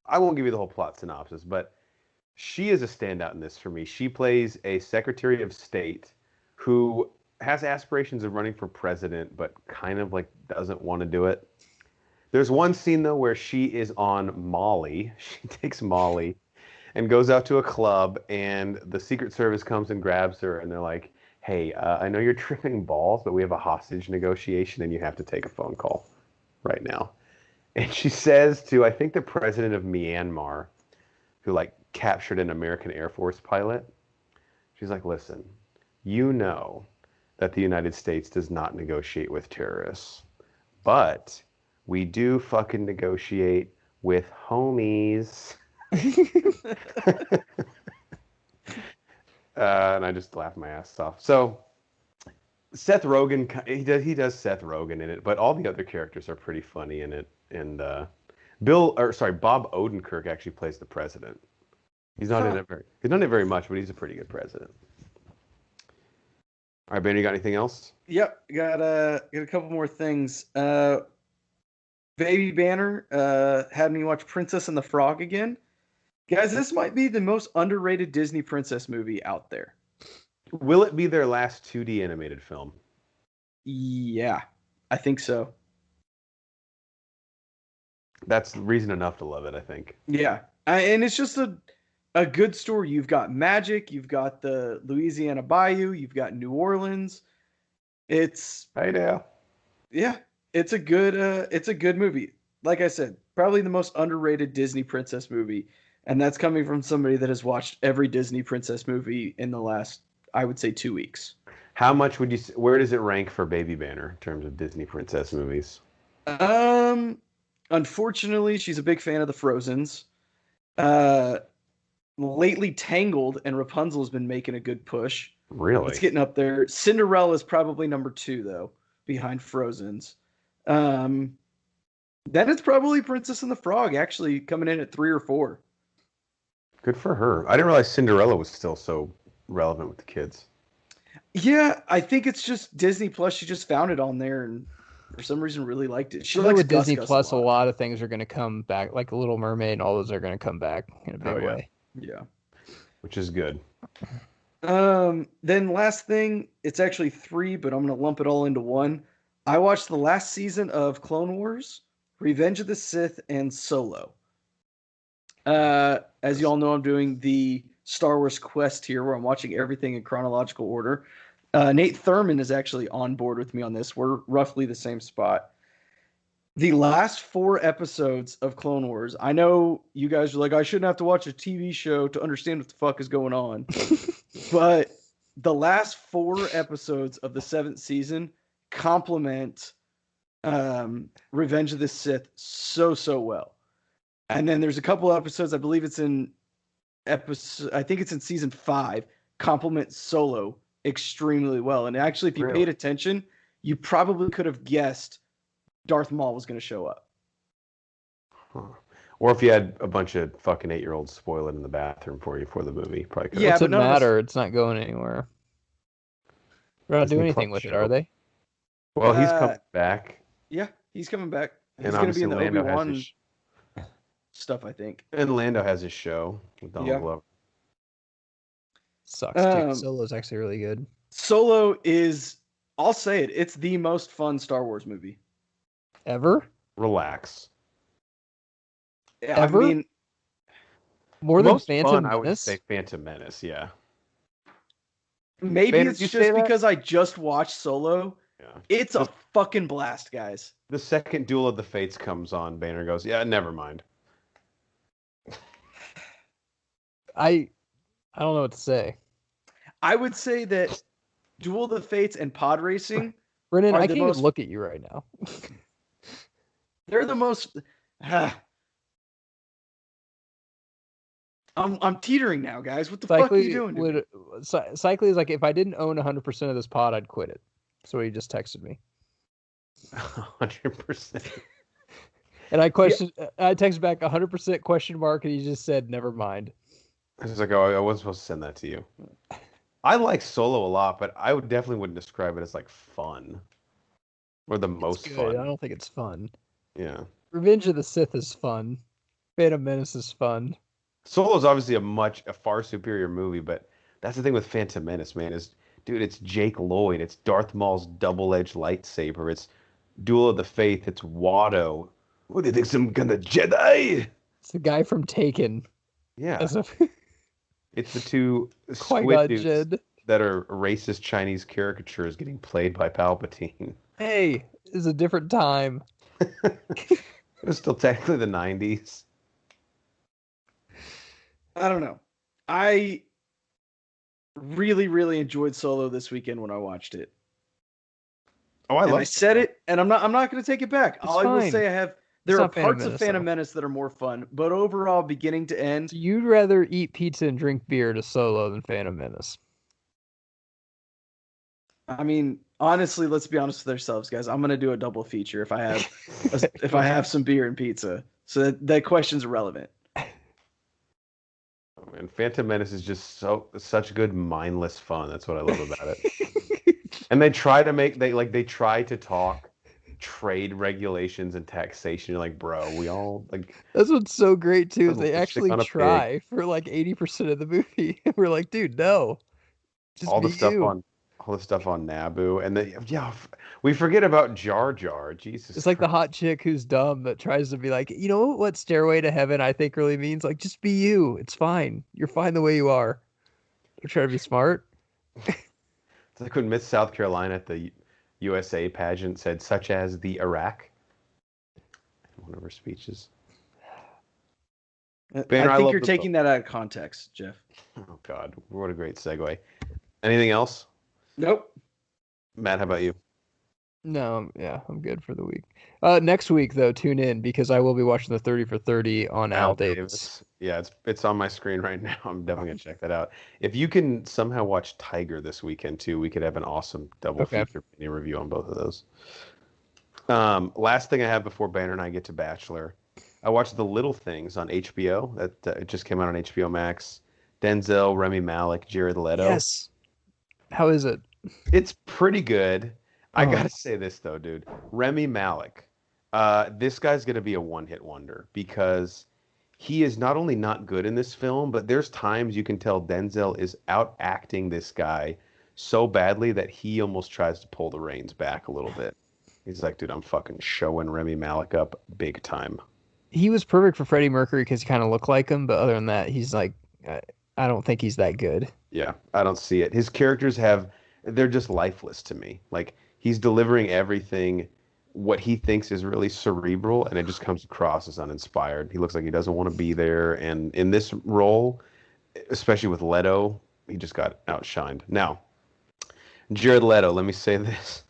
I won't give you the whole plot synopsis, but she is a standout in this for me. She plays a Secretary of State who has aspirations of running for president, but kind of like doesn't want to do it. There's one scene though where she is on Molly. She takes Molly and goes out to a club, and the Secret Service comes and grabs her, and they're like, "Hey, I know you're tripping balls, but we have a hostage negotiation, and you have to take a phone call right now." And she says to, I think, the president of Myanmar, who like captured an American Air Force pilot, she's like, "Listen, you know that the United States does not negotiate with terrorists, but we do fucking negotiate with homies." And I just laughed my ass off. So Seth Rogen, he does Seth Rogen in it, but all the other characters are pretty funny in it. And Bob Odenkirk actually plays the president. He's not in it very much, but he's a pretty good president. All right, Ben, you got anything else? Yep, got a couple more things. Baby Banner had me watch Princess and the Frog again. Guys, this might be the most underrated Disney princess movie out there. Will it be their last 2D animated film? Yeah, I think so. That's reason enough to love it, I think. Yeah, and it's just a good story. You've got magic, you've got the Louisiana Bayou, you've got New Orleans. It's Hey now. Yeah, it's a good movie. Like I said, probably the most underrated Disney princess movie, and that's coming from somebody that has watched every Disney princess movie in the last, I would say, 2 weeks. How much would you? Where does it rank for Baby Banner in terms of Disney princess movies? Unfortunately, she's a big fan of the Frozens. Lately, Tangled and Rapunzel has been making a good push. Really? It's getting up there. Cinderella is probably number 2, though, behind Frozen's. Then it's probably Princess and the Frog, actually coming in at 3 or 4. Good for her. I didn't realize Cinderella was still so relevant with the kids. Yeah, I think it's just Disney Plus. She just found it on there and for some reason really liked it. She likes with Gus Disney Gus Plus, a a lot. lot of things are going to come back, like Little Mermaid and all those are going to come back in a big way. Yeah. Which is good. Then last thing, it's actually 3, but I'm going to lump it all into one. I watched the last season of Clone Wars, Revenge of the Sith, and Solo. As you all know, I'm doing the Star Wars quest here where I'm watching everything in chronological order. Nate Thurman is actually on board with me on this. We're roughly the same spot. The last 4 episodes of Clone Wars, I know you guys are like, I shouldn't have to watch a TV show to understand what the fuck is going on. But the last 4 episodes of the 7th season complement Revenge of the Sith so well. And then there's a couple episodes, I believe it's in season 5, complement Solo extremely well. And actually, if you paid attention, you probably could have guessed Darth Maul was going to show up. Huh. Or if you had a bunch of fucking 8-year-olds spoil it in the bathroom for you for the movie, probably could. Yeah, What's but it matter? It's not going anywhere. They're not doing anything with it, are they? Well, he's coming back. Yeah, he's coming back. He's And going to be in the Lando Obi-Wan stuff, I think. And Lando has his show with Donald Glover. Sucks, dude. Solo's actually really good. Solo is, I'll say it, it's the most fun Star Wars movie. Ever? Relax. Ever? I mean, more than most Phantom fun, Menace? I would say Phantom Menace, yeah. Maybe Banner, it's you just say that? because I just watched Solo. Yeah. It's a fucking blast, guys. The second Duel of the Fates comes on, Banner goes, yeah, never mind. I don't know what to say. I would say that Duel of the Fates and pod racing. Brennan, I can't even look at you right now. They're the most. I'm teetering now, guys. What the fuck are you doing? Cycling is like, if I didn't own 100% of this pod, I'd quit it. So he just texted me. 100%. And I texted back 100% question mark, and he just said, never mind. I was like, oh, I wasn't supposed to send that to you. I like Solo a lot, but I would definitely wouldn't describe it as like fun or the It's most good. I fun. don't think it's fun. Yeah. Revenge of the Sith is fun. Phantom Menace is fun. Solo is obviously a far superior movie, but that's the thing with Phantom Menace, man, is dude, it's Jake Lloyd, it's Darth Maul's double-edged lightsaber, it's Duel of the Faith, it's Watto. What do you think, some kind of Jedi? It's the guy from Taken Yeah, as a it's the two squid Qui-Gon dudes Jinn. that are racist Chinese caricatures getting played by Palpatine. Hey, it's a different time. It was still technically the 90s. I don't know. I really, really enjoyed Solo this weekend when I watched it. Oh, I And love I said it, and I'm not going to take it back. It's All I will fine. say, there It's are not Phantom parts of Menace, Phantom though. Menace that are more fun, but overall, beginning to end, So you'd rather eat pizza and drink beer to Solo than Phantom Menace. I mean, honestly, let's be honest with ourselves, guys. I'm going to do a double feature if I have some beer and pizza. So that question's irrelevant. Oh, man, Phantom Menace is just such good mindless fun. That's what I love about it. And they try to talk trade regulations and taxation. You're like, bro, we all like That's what's so great too, is they lipstick actually on a pig. try for like 80% of the movie. We're like, dude, no. Just All be the stuff you. on Naboo, and we forget about Jar Jar. Jesus, It's like the Christ. hot chick who's dumb that tries to be like, you know what Stairway to Heaven I think really means? Like, just be you. It's fine. You're fine the way you are. Don't try to be smart. It's like when Miss South Carolina at the USA pageant said, "Such as the Iraq." One of her speeches. Banner, I I think love you're the taking that out of context, Jeff. Oh God, what a great segue. Anything else, Nope. Matt? How about you? No, yeah, I'm good for the week. Next week though, tune in because I will be watching the 30 for 30 on Al Davis. Yeah, it's on my screen right now. I'm definitely gonna check that out. If you can somehow watch Tiger this weekend too, we could have an awesome double Okay. feature mini review on both of those. Last thing I have before Banner and I get to Bachelor, I watched The Little Things on HBO. That it just came out on HBO Max. Denzel, Remy Malik, Jared Leto. Yes. How is it? It's pretty good. I Oh. gotta say this though, dude. Remy Malik. This guy's gonna be a one-hit wonder because he is not only not good in this film, but there's times you can tell Denzel is out acting this guy so badly that he almost tries to pull the reins back a little bit. He's like, dude, I'm fucking showing Remy Malik up big time. He was perfect for Freddie Mercury because he kind of looked like him, but other than that, he's like, I don't think he's that good. Yeah, I don't see it. His characters they're just lifeless to me. Like he's delivering everything what he thinks is really cerebral, and it just comes across as uninspired. He looks like he doesn't want to be there, and in this role, especially with Leto, he just got outshined. Now, Jared Leto, let me say this.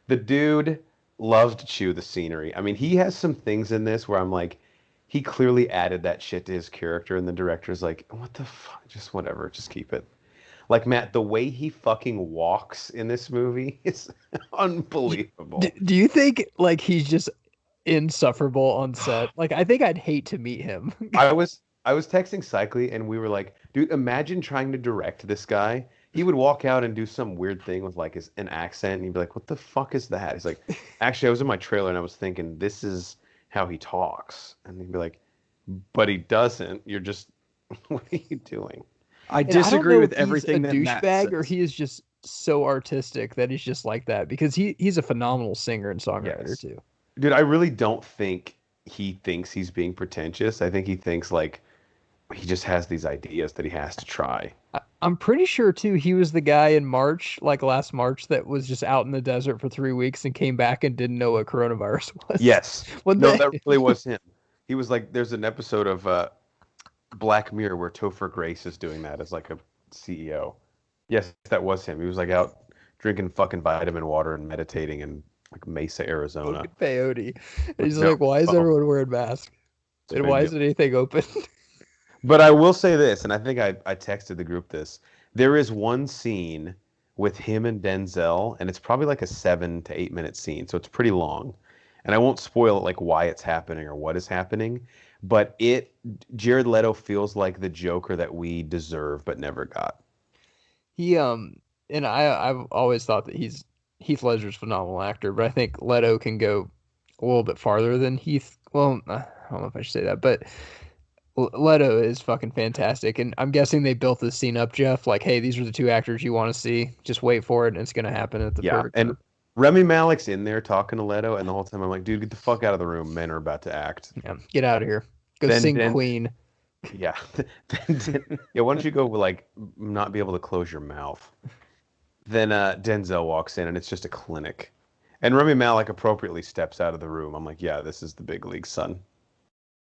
The dude loves to chew the scenery. I mean, he has some things in this where I'm like, he clearly added that shit to his character, and the director's like, what the fuck? Just whatever, just keep it. Like, Matt, the way he fucking walks in this movie is unbelievable. Do you think like he's just insufferable on set? Like, I think I'd hate to meet him. I was texting Cycly, and we were like, dude, imagine trying to direct this guy. He would walk out and do some weird thing with like an accent, and he'd be like, what the fuck is that? He's like, actually, I was in my trailer, and I was thinking, this is how he talks. And he'd be like, but he doesn't. You're just, what are you doing? I And I don't disagree know with if he's everything a that Matt douchebag says. or he is just so artistic that he's just like that because he's a phenomenal singer and songwriter Yes. too. Dude, I really don't think he thinks he's being pretentious. I think he thinks like he just has these ideas that he has to try. I'm pretty sure too he was the guy in March, like last March, that was just out in the desert for 3 weeks and came back and didn't know what coronavirus was. Yes. One No, day. that really was him. He was like, there's an episode of Black Mirror where Topher Grace is doing that as like a CEO. Yes, that was him. He was like out drinking fucking vitamin water and meditating in like Mesa, Arizona. Fucking peyote. And he's No. like, why is Oh. everyone wearing masks? It's a And big why deal. isn't anything open? But I will say this, and I think I texted the group this. There is one scene with him and Denzel, and it's probably like a 7 to 8 minute scene, so it's pretty long. And I won't spoil it, like why it's happening or what is happening, but Jared Leto feels like the Joker that we deserve but never got. He and I've always thought that Heath Ledger's a phenomenal actor, but I think Leto can go a little bit farther than Heath. Well, I don't know if I should say that, but Leto is fucking fantastic, and I'm guessing they built this scene up, Jeff. Like, hey, these are the two actors you want to see. Just wait for it, and it's gonna happen at the Yeah, perfect and time. Remy Malek's in there talking to Leto, and the whole time I'm like, dude, get the fuck out of the room. Men are about to act. Yeah, get out of here. Go Then sing Den Queen. Yeah. Yeah, why don't you go like not be able to close your mouth? Then Denzel walks in and it's just a clinic. And Remy Malek appropriately steps out of the room. I'm like, yeah, this is the big league, son.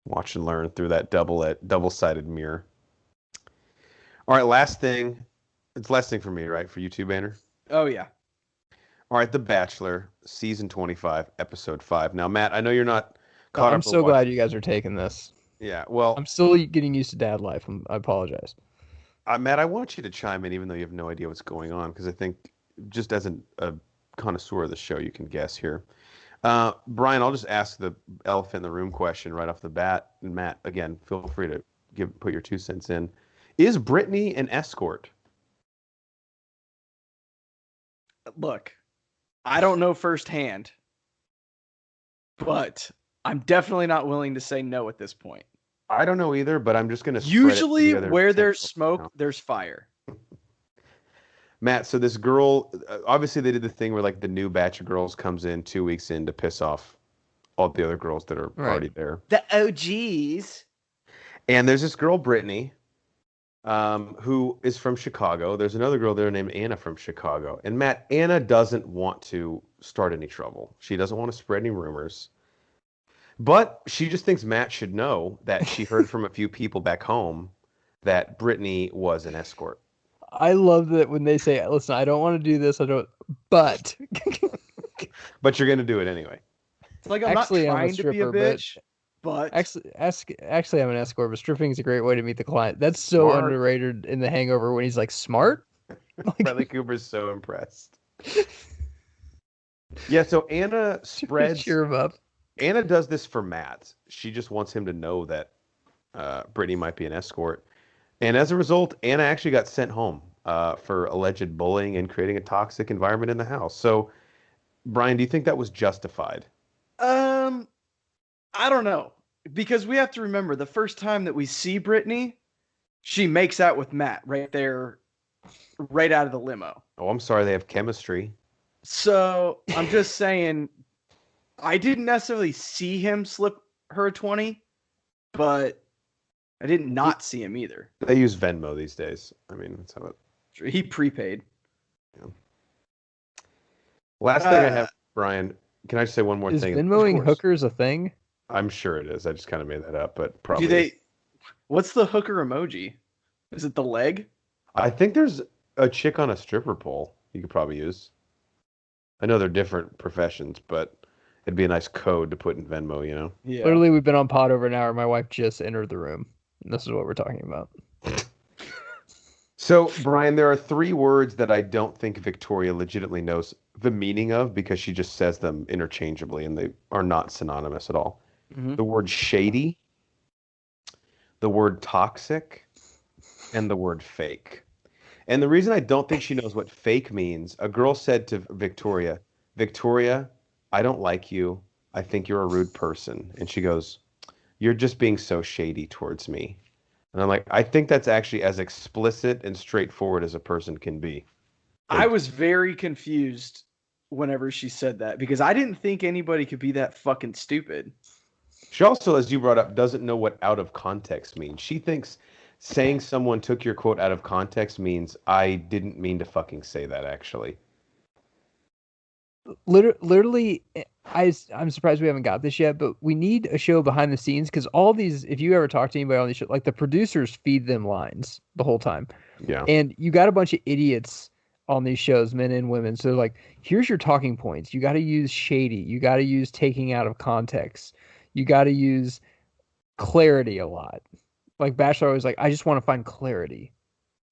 Watch and learn through that double-sided mirror. All right, last thing. It's last thing for me, right? For you too, Banner? Oh yeah. All right, The Bachelor, season 25, episode 5. Now, Matt, I know you're not caught I'm up or so glad watching. you guys are taking this. Yeah, well, I'm still getting used to dad life. I apologize. Matt, I want you to chime in, even though you have no idea what's going on, because I think just as a connoisseur of the show, you can guess here. Brian, I'll just ask the elephant in the room question right off the bat. And Matt, again, feel free to put your 2 cents in. Is Brittany an escort? Look, I don't know firsthand, but I'm definitely not willing to say no at this point. I don't know either, but I'm just going to Usually, where there's smoke, there's fire. Matt, so this girl, obviously they did the thing where like the new batch of girls comes in 2 weeks in to piss off all the other girls that are already there. The OGs. And there's this girl, Brittany, who is from Chicago. There's another girl there named Anna from Chicago. And Matt, Anna doesn't want to start any trouble. She doesn't want to spread any rumors. But she just thinks Matt should know that she heard from a few people back home that Brittany was an escort. I love that when they say, "Listen, I don't want to do this. I don't," but But you're going to do it anyway. It's like I'm Actually, not I'm a trying to be a stripper, bitch, but actually, I'm an escort. But stripping is a great way to meet the client. That's so Smart. underrated in The Hangover when he's like smart. Bradley Cooper's so impressed. Yeah, so Anna spreads. Cheer him up. Anna does this for Matt. She just wants him to know that Brittany might be an escort. And as a result, Anna actually got sent home for alleged bullying and creating a toxic environment in the house. So, Brian, do you think that was justified? I don't know. Because we have to remember the first time that we see Brittany, she makes out with Matt right there, right out of the limo. Oh, I'm sorry, they have chemistry. So I'm just saying, I didn't necessarily see him slip her a 20, but I did not see him either. They use Venmo these days. I mean, that's how it. He prepaid. Yeah. Last thing I have, Brian. Can I just say one more Is thing? Venmoing hookers a thing? I'm sure it is. I just kind of made that up, but probably. Do they? What's the hooker emoji? Is it the leg? I think there's a chick on a stripper pole you could probably use. I know they're different professions, but it'd be a nice code to put in Venmo, you know? Yeah. Literally, we've been on pod over an hour. My wife just entered the room. And this is what we're talking about. So, Brian, there are 3 words that I don't think Victoria legitimately knows the meaning of because she just says them interchangeably and they are not synonymous at all. Mhm. The word shady, the word toxic, and the word fake. And the reason I don't think she knows what fake means, a girl said to Victoria, Victoria, I don't like you. I think you're a rude person. And she goes, you're just being so shady towards me. And I'm like, I think that's actually as explicit and straightforward as a person can be. I was very confused whenever she said that because I didn't think anybody could be that fucking stupid. She also, as you brought up, doesn't know what out of context means. She thinks saying someone took your quote out of context means I didn't mean to fucking say that, actually. Literally, I'm surprised we haven't got this yet, but we need a show behind the scenes because all these, if you ever talk to anybody on these shows, like the producers feed them lines the whole time. Yeah. And you got a bunch of idiots on these shows, men and women. So like, here's your talking points. You got to use shady. You got to use taking out of context. You got to use clarity a lot. Like Bachelor always like, I just want to find clarity.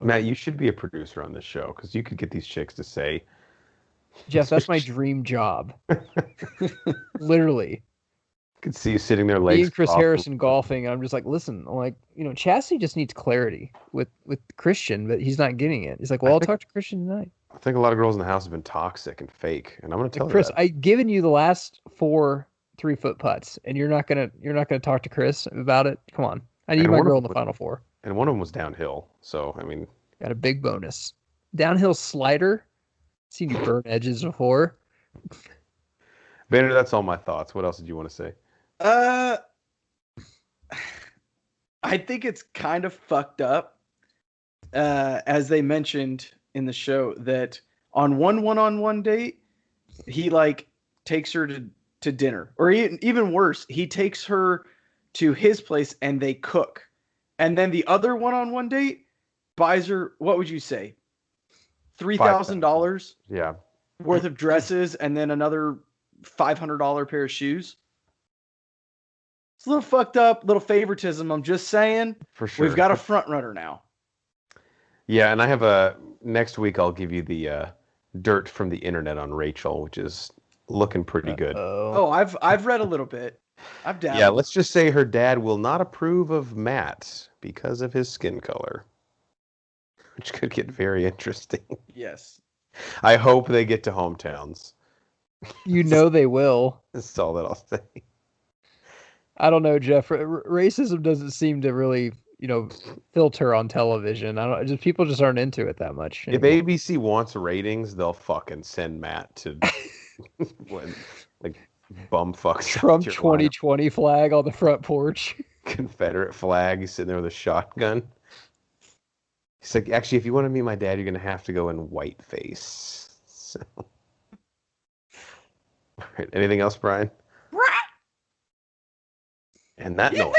Matt, you should be a producer on this show because you could get these chicks to say, Jeff, that's my dream job. Literally. Could see you sitting there, Me legs and Chris crossed. Harrison golfing. And I'm just like, listen, I'm like, Chastity just needs clarity with Christian, but he's not getting it. He's like, well, I'll talk to Christian tonight. I think a lot of girls in the house have been toxic and fake, and I'm going to tell Like, her Chris, that. I've given you the last 4 3-foot putts, and you're not gonna talk to Chris about it. Come on, I need And my one of girl in them the final 4. And one of them was downhill, so I mean, Got a big bonus. Downhill slider. Seen you burn edges before. Banner, that's all my thoughts. What else did you want to say? I think it's kind of fucked up, as they mentioned in the show, that on one-on-one date, he like takes her to dinner, or even worse, he takes her to his place and they cook, and then the other one-on-one date buys her, what would you say, $3,000 Yeah. worth of dresses and then another $500 pair of shoes. It's a little fucked up, little favoritism. I'm just saying. For sure. We've got a front runner now. Yeah, and I have next week I'll give you the dirt from the internet on Rachel, which is looking pretty good. Oh, I've read a little bit. I've dabbled. Yeah, let's just say her dad will not approve of Matt because of his skin color, which could get very interesting. Yes. I hope they get to hometowns. They will. That's all that I'll say. I don't know, Jeff. Racism doesn't seem to really, filter on television. People just aren't into it that much anymore. If ABC wants ratings, they'll fucking send Matt to bumfuck Trump 2020 flag on the front porch. Confederate flag. He's sitting there with a shotgun. He's like, actually, if you want to meet my dad, you're going to have to go in whiteface. So. All right. Anything else, Brian? And that noise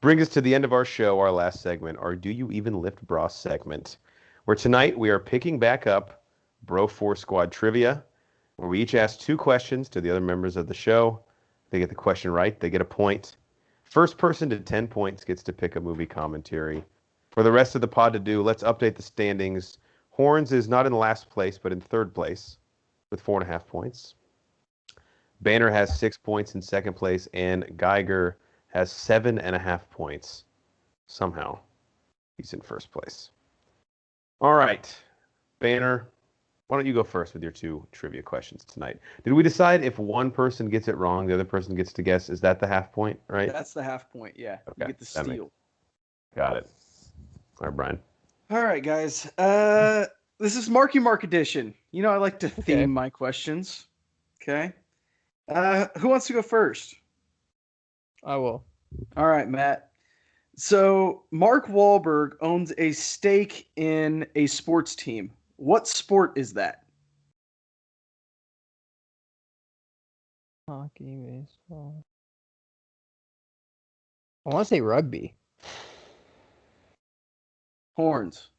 brings us to the end of our show, our last segment, our Do You Even Lift Bra segment, where tonight we are picking back up Bro 4 Squad Trivia, where we each ask 2 questions to the other members of the show. They get the question right, they get a point. First person to 10 points gets to pick a movie commentary. For the rest of the pod to do, let's update the standings. Horns is not in last place, but in 3rd place with 4.5 points. Banner has 6 points in 2nd place, and Geiger has 7.5 points. Somehow, he's in 1st place. All right, Banner, why don't you go first with your 2 trivia questions tonight? Did we decide if one person gets it wrong, the other person gets to guess? Is that the half point, right? That's the half point, yeah. Okay. You get the steal. Got it. All right, Brian. All right, guys. This is Marky Mark edition. I like to theme my questions. Okay. Who wants to go first? I will. All right, Matt. So Mark Wahlberg owns a stake in a sports team. What sport is that? Hockey, baseball. I want to say rugby. Horns.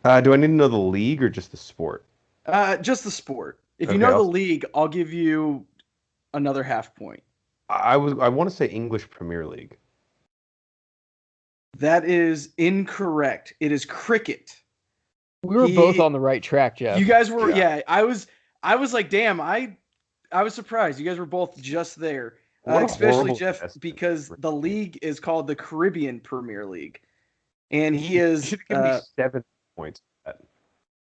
Do I need to know the league or just the sport? Just the sport. If you know the league, I'll give you another half point. I want to say English Premier League. That is incorrect. It is cricket. We were both on the right track, Jeff. You guys were, yeah. I was like, damn. I was surprised. You guys were both just there, especially Jeff, because the league is called the Caribbean Premier League, and he is. You should give me 7 points. For that.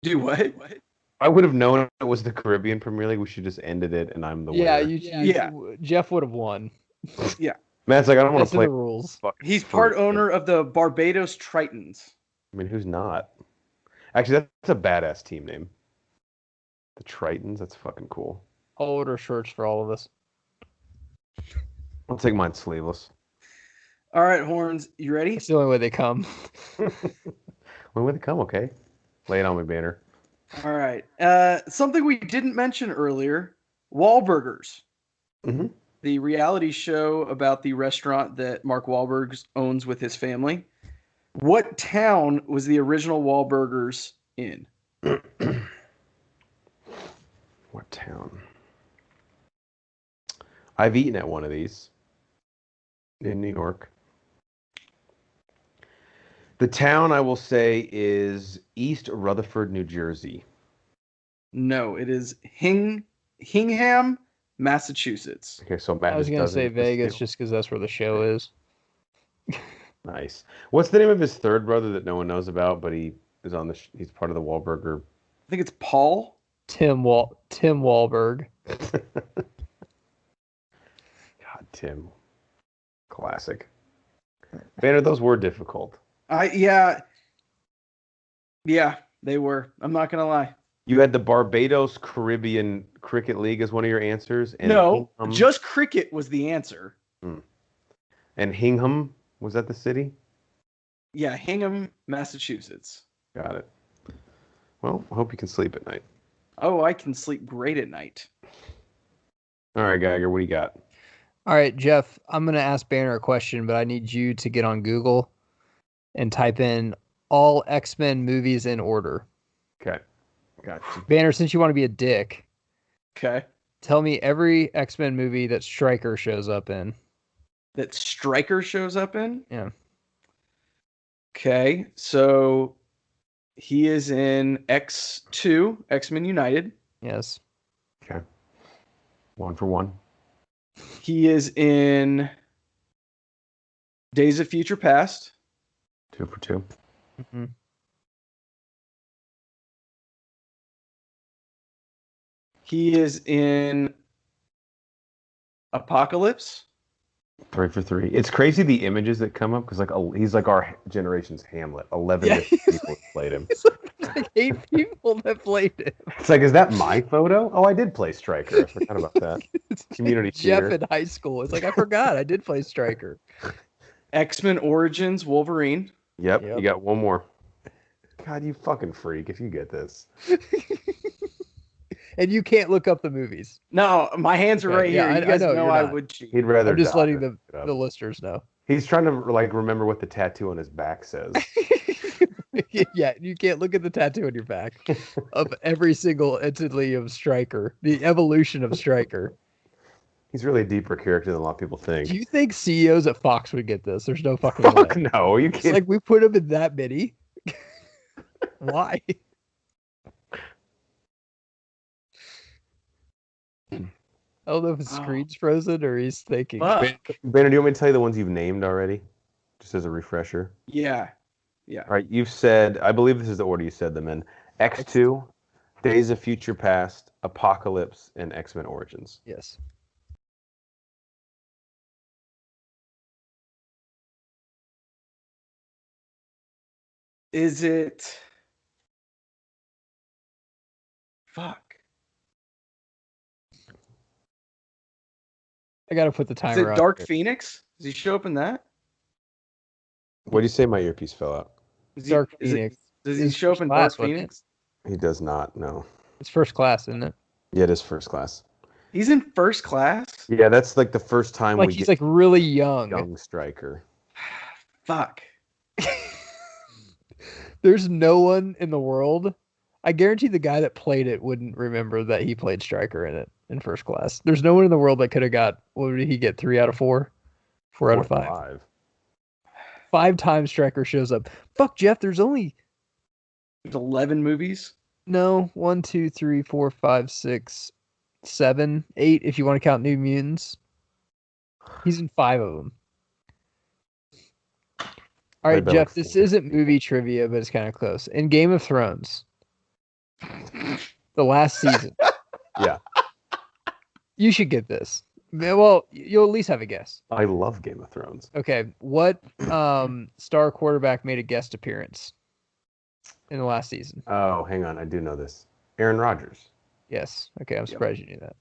Do what? I would have known it was the Caribbean Premier League. We should just ended it, and I'm the winner. Yeah. Jeff would have won. Yeah. Matt's like, I don't want to play the rules. He's part owner of the Barbados Tritons. I mean, who's not? Actually, that's a badass team name. The Tritons. That's fucking cool. I'll order shirts for all of us. I'll take mine sleeveless. All right, Horns, you ready? It's the only way they come. When would they come? Okay, lay it on me, Banner. All right. Something we didn't mention earlier: Wahlburgers. Mm-hmm. The reality show about the restaurant that Mark Wahlberg owns with his family. What town was the original Wahlburgers in? What town? I've eaten at one of these in New York. The town, I will say, is East Rutherford, New Jersey. No, it is Hingham, Massachusetts. Okay, so I was Madness gonna doesn't say exist Vegas too? just because that's where the show is. Nice. What's the name of his third brother that no one knows about, but he is on the he's part of the Wahlberger. I think it's Paul. Tim Wahlberg. God, Tim. Classic. Banner, those were difficult. Yeah, they were. I'm not gonna lie. You had the Barbados Caribbean Cricket League as one of your answers, and No, Hingham. just cricket was the answer. And Hingham, was that the city? Yeah, Hingham, Massachusetts. Got it. Well, I hope you can sleep at night. Oh, I can sleep great at night. All right, Geiger, what do you got? All right, Jeff, I'm going to ask Banner a question, but I need you to get on Google and type in all X-Men movies in order. Okay. Gotcha. Banner, since you want to be a dick, Okay. tell me every X-Men movie that Stryker shows up in. That Stryker shows up in? Yeah. Okay, so he is in X2, X-Men United. Yes. Okay. 1 for 1. He is in Days of Future Past. 2 for 2. Mm-hmm. He is in Apocalypse. 3 for 3. It's crazy the images that come up because he's like our generation's Hamlet. 11 Yeah. different people have played him. It's like 8 people that played it. It's like, is that my photo? Oh, I did play Stryker. I forgot about that. Community Jeff theater. in high school. It's like, I forgot. I did play Stryker. X-Men Origins Wolverine. Yep, Yep. you got one more. God, you fucking freak if you get this. And you can't look up the movies. No, my hands are Okay, right yeah, here. You I guys know, know you're I not. would cheat. He'd rather I'm just die letting than look it the up. listeners know. He's trying to remember what the tattoo on his back says. Yeah, you can't look at the tattoo on your back of every single entity of Stryker, the evolution of Stryker. He's really a deeper character than a lot of people think. Do you think CEOs at Fox would get this? There's no fucking Fuck way. no, you It's can't. like we put him in that many. Why? I don't know if his screen's frozen or he's thinking. Fuck. Banner, do you want me to tell you the ones you've named already? Just as a refresher. Yeah. All right, you've said, I believe this is the order you said them in. X2, Days of Future Past, Apocalypse, and X-Men Origins. Yes. Is it? Fuck. I gotta put the Is timer it on. Dark here. Phoenix? Does he show up in that? What do you say? My earpiece fell out. Is he, Dark is it- Phoenix. does he It's show up first in class, Dark wasn't it? Phoenix? He does not, no. It's first class, isn't it? Yeah, it is first class. He's in First Class? Yeah, that's like the first time Like we he's get like really young. young Stryker. Fuck. There's no one in the world. I guarantee the guy that played it wouldn't remember that he played Stryker in it in first class. There's no one in the world that could have got, what did he get? 3 out of 4? 4 out of 5. 5 times Stryker shows up. Fuck, Jeff, there's only There's 11 movies. no 1, 2, 3, 4, 5, 6, 7, 8 if you want to count New Mutants. He's in 5 of them. All right, Maybe Jeff, like this 4. isn't movie trivia, but it's kind of close. In Game of Thrones, the last season. Yeah. You should get this. Well, you'll at least have a guess. I love Game of Thrones. Okay, what star quarterback made a guest appearance in the last season? Oh, hang on. I do know this. Aaron Rodgers. Yes. Okay, I'm surprised you knew that.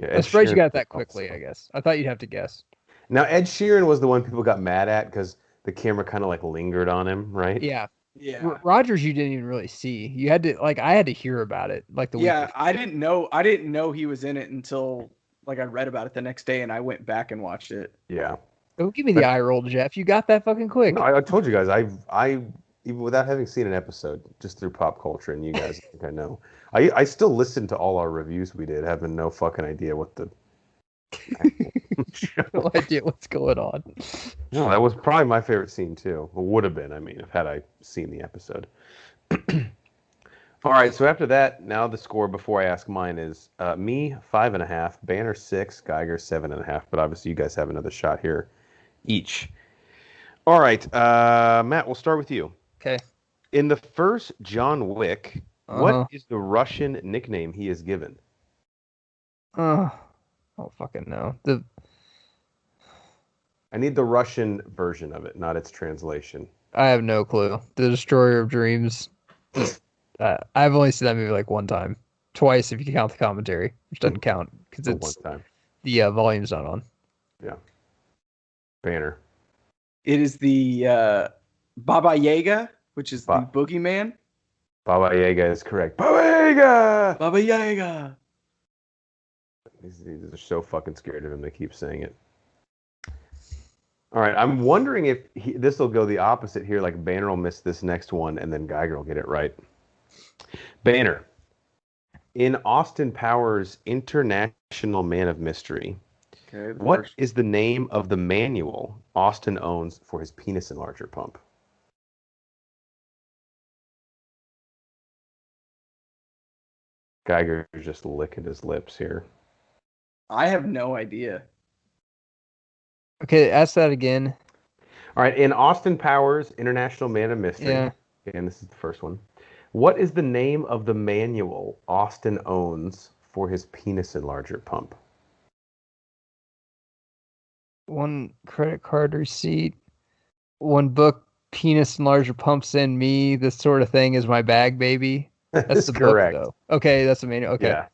Yeah, I'm Ed surprised you Sheeran got that was quickly, also- I guess. I thought you'd have to guess. Now, Ed Sheeran was the one people got mad at because the camera kind of like lingered on him, right? Yeah. Yeah. Rogers you didn't even really see. You had to I had to hear about it like the week Yeah, before. I didn't know he was in it until like I read about it the next day and I went back and watched it. Yeah. Don't give me the eye roll, Jeff. You got that fucking quick. No, I told you guys. I even without having seen an episode, just through pop culture, and you guys, I think I know. I still listen to all our reviews we did, having no fucking idea what the. No idea what's going on. No, that was probably my favorite scene too. It would have been. I mean, had I seen the episode. All right, so after that, now the score before I ask mine is me 5.5, Banner 6, Geiger 7.5. But obviously, you guys have another shot here each. All right, Matt, we'll start with you. Okay. In the first John Wick, what Uh-huh. is the Russian nickname he is given? I don't fucking know. I need the Russian version of it, not its translation. I have no clue. The Destroyer of Dreams. Just I've only seen that movie like one time, twice if you count the commentary, which doesn't count because For one it's time. the volume's not on. Yeah. Banner. It is the Baba Yaga, which is the boogeyman. Baba Yaga is correct. Baba Yaga! Baba Yaga! These are so fucking scared of him, they keep saying it. All right, I'm wondering if this will go the opposite here, like Banner will miss this next one, and then Geiger will get it right. Banner. In Austin Powers' International Man of Mystery, what is the name of the manual Austin owns for his penis enlarger pump? Geiger is just licking his lips here. I have no idea. Okay, ask that again. All right, in Austin Powers' International Man of Mystery, and this is the first one, what is the name of the manual Austin owns for his penis enlarger pump? One credit card receipt, one book, penis enlarger pumps in me. This sort of thing is my bag, baby. That's the correct. book, though. Okay, that's the manual. Okay. Yeah.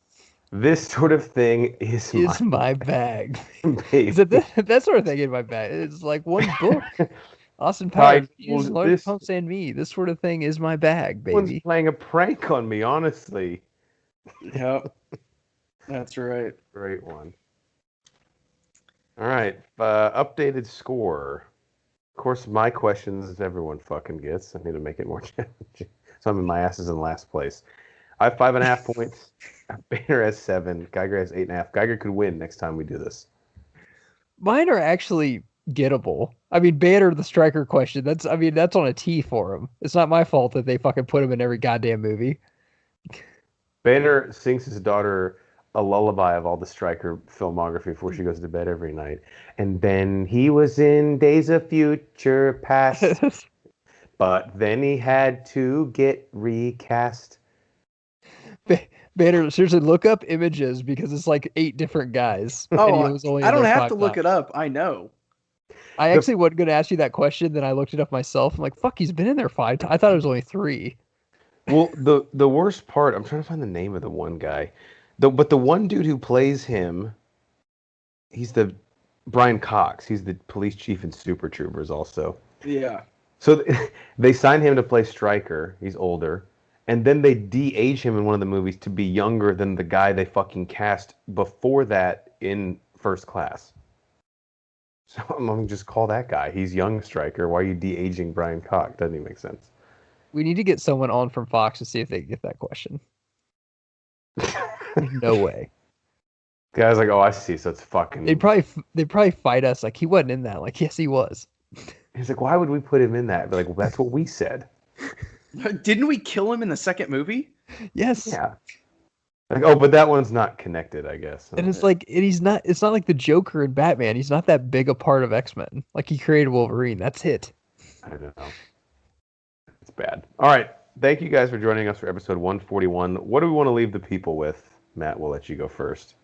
This sort of thing is my bag. Is it that sort of thing in my bag? It's like one book. Austin Powers, penis enlarger pumps and me. This sort of thing is my bag, baby. One's playing a prank on me, honestly. Yep. That's right. Great one. All right. Updated score. Of course, my questions everyone fucking gets. I need to make it more challenging. So I'm in my ass is in last place. I have 5.5 points. Banner has 7. Geiger has 8.5. Geiger could win next time we do this. Mine are actually gettable. I mean, Banner the striker question. That's on a T for him. It's not my fault that they fucking put him in every goddamn movie. Banner sings his daughter a lullaby of all the striker filmography before she goes to bed every night. And then he was in Days of Future Past. But then he had to get recast. Banner, seriously, look up images because it's like 8 different guys. Oh, I don't have to look it up. I know. I actually wasn't going to ask you that question. Then I looked it up myself. I'm like, fuck, he's been in there 5 times. I thought it was only 3. Well, the worst part, I'm trying to find the name of the one guy. But the one dude who plays him, he's the Brian Cox. He's the police chief in Super Troopers also. Yeah. So they signed him to play Stryker. He's older. And then they de-age him in one of the movies to be younger than the guy they fucking cast before that in First Class. So I'm going to just call that guy. He's young Stryker. Why are you de-aging Brian Cox? Doesn't even make sense. We need to get someone on from Fox to see if they can get that question. No way. The guy's like, oh, I see. So it's fucking... They'd probably fight us. Like, he wasn't in that. Like, yes, he was. He's like, why would we put him in that? They're like, well, that's what we said. Didn't we kill him in the second movie? Yes. Yeah. Like, oh, but that one's not connected, I guess. And it's like, it's not like the Joker in Batman. He's not that big a part of X-Men. Like, he created Wolverine. That's it. I don't know. It's bad. All right. Thank you guys for joining us for episode 141. What do we want to leave the people with? Matt, we'll let you go first.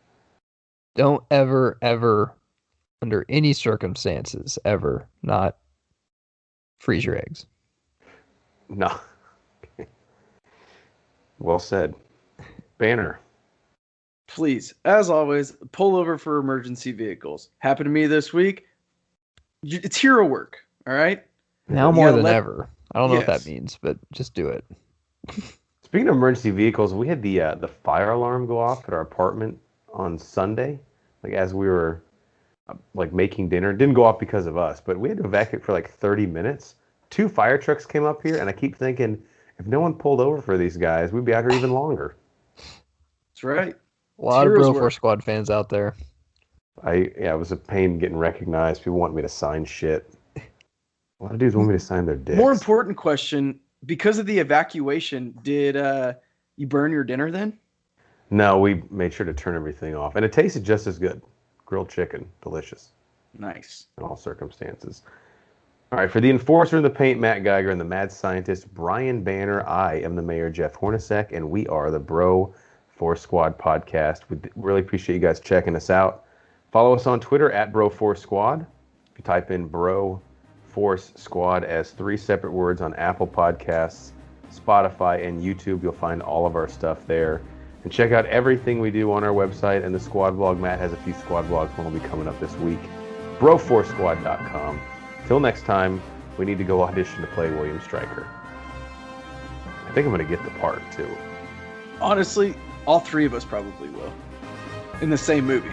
Don't ever, under any circumstances, ever not freeze your eggs. No. Well said. Banner. Please, as always, pull over for emergency vehicles. Happened to me this week. It's hero work, all right? Now more than ever. I don't know what that means, but just do it. Speaking of emergency vehicles, we had the fire alarm go off at our apartment on Sunday, like as we were like making dinner. It didn't go off because of us, but we had to evacuate for like 30 minutes. 2 fire trucks came up here, and I keep thinking, if no one pulled over for these guys, we'd be out here even longer. That's right. A lot of Bro4 Squad fans out there. It was a pain getting recognized. People want me to sign shit. A lot of dudes want me to sign their dicks. More important question, because of the evacuation, did You burn your dinner then? No, we made sure to turn everything off, and it tasted just as good. Grilled chicken, delicious Nice. in all circumstances. All right, for the enforcer in the paint, Matt Geiger, and the mad scientist, Brian Banner, I am the mayor, Jeff Hornacek, and we are the Bro Force Squad podcast. We really appreciate you guys checking us out. Follow us on Twitter at Bro Force Squad. If you type in Bro Force Squad as 3 separate words on Apple Podcasts, Spotify, and YouTube, you'll find all of our stuff there. And check out everything we do on our website and the squad blog. Matt has a few squad blogs that will be coming up this week. Broforcesquad.com. Till next time, we need to go audition to play William Stryker. I think I'm going to get the part, too. Honestly, all 3 of us probably will. In the same movie.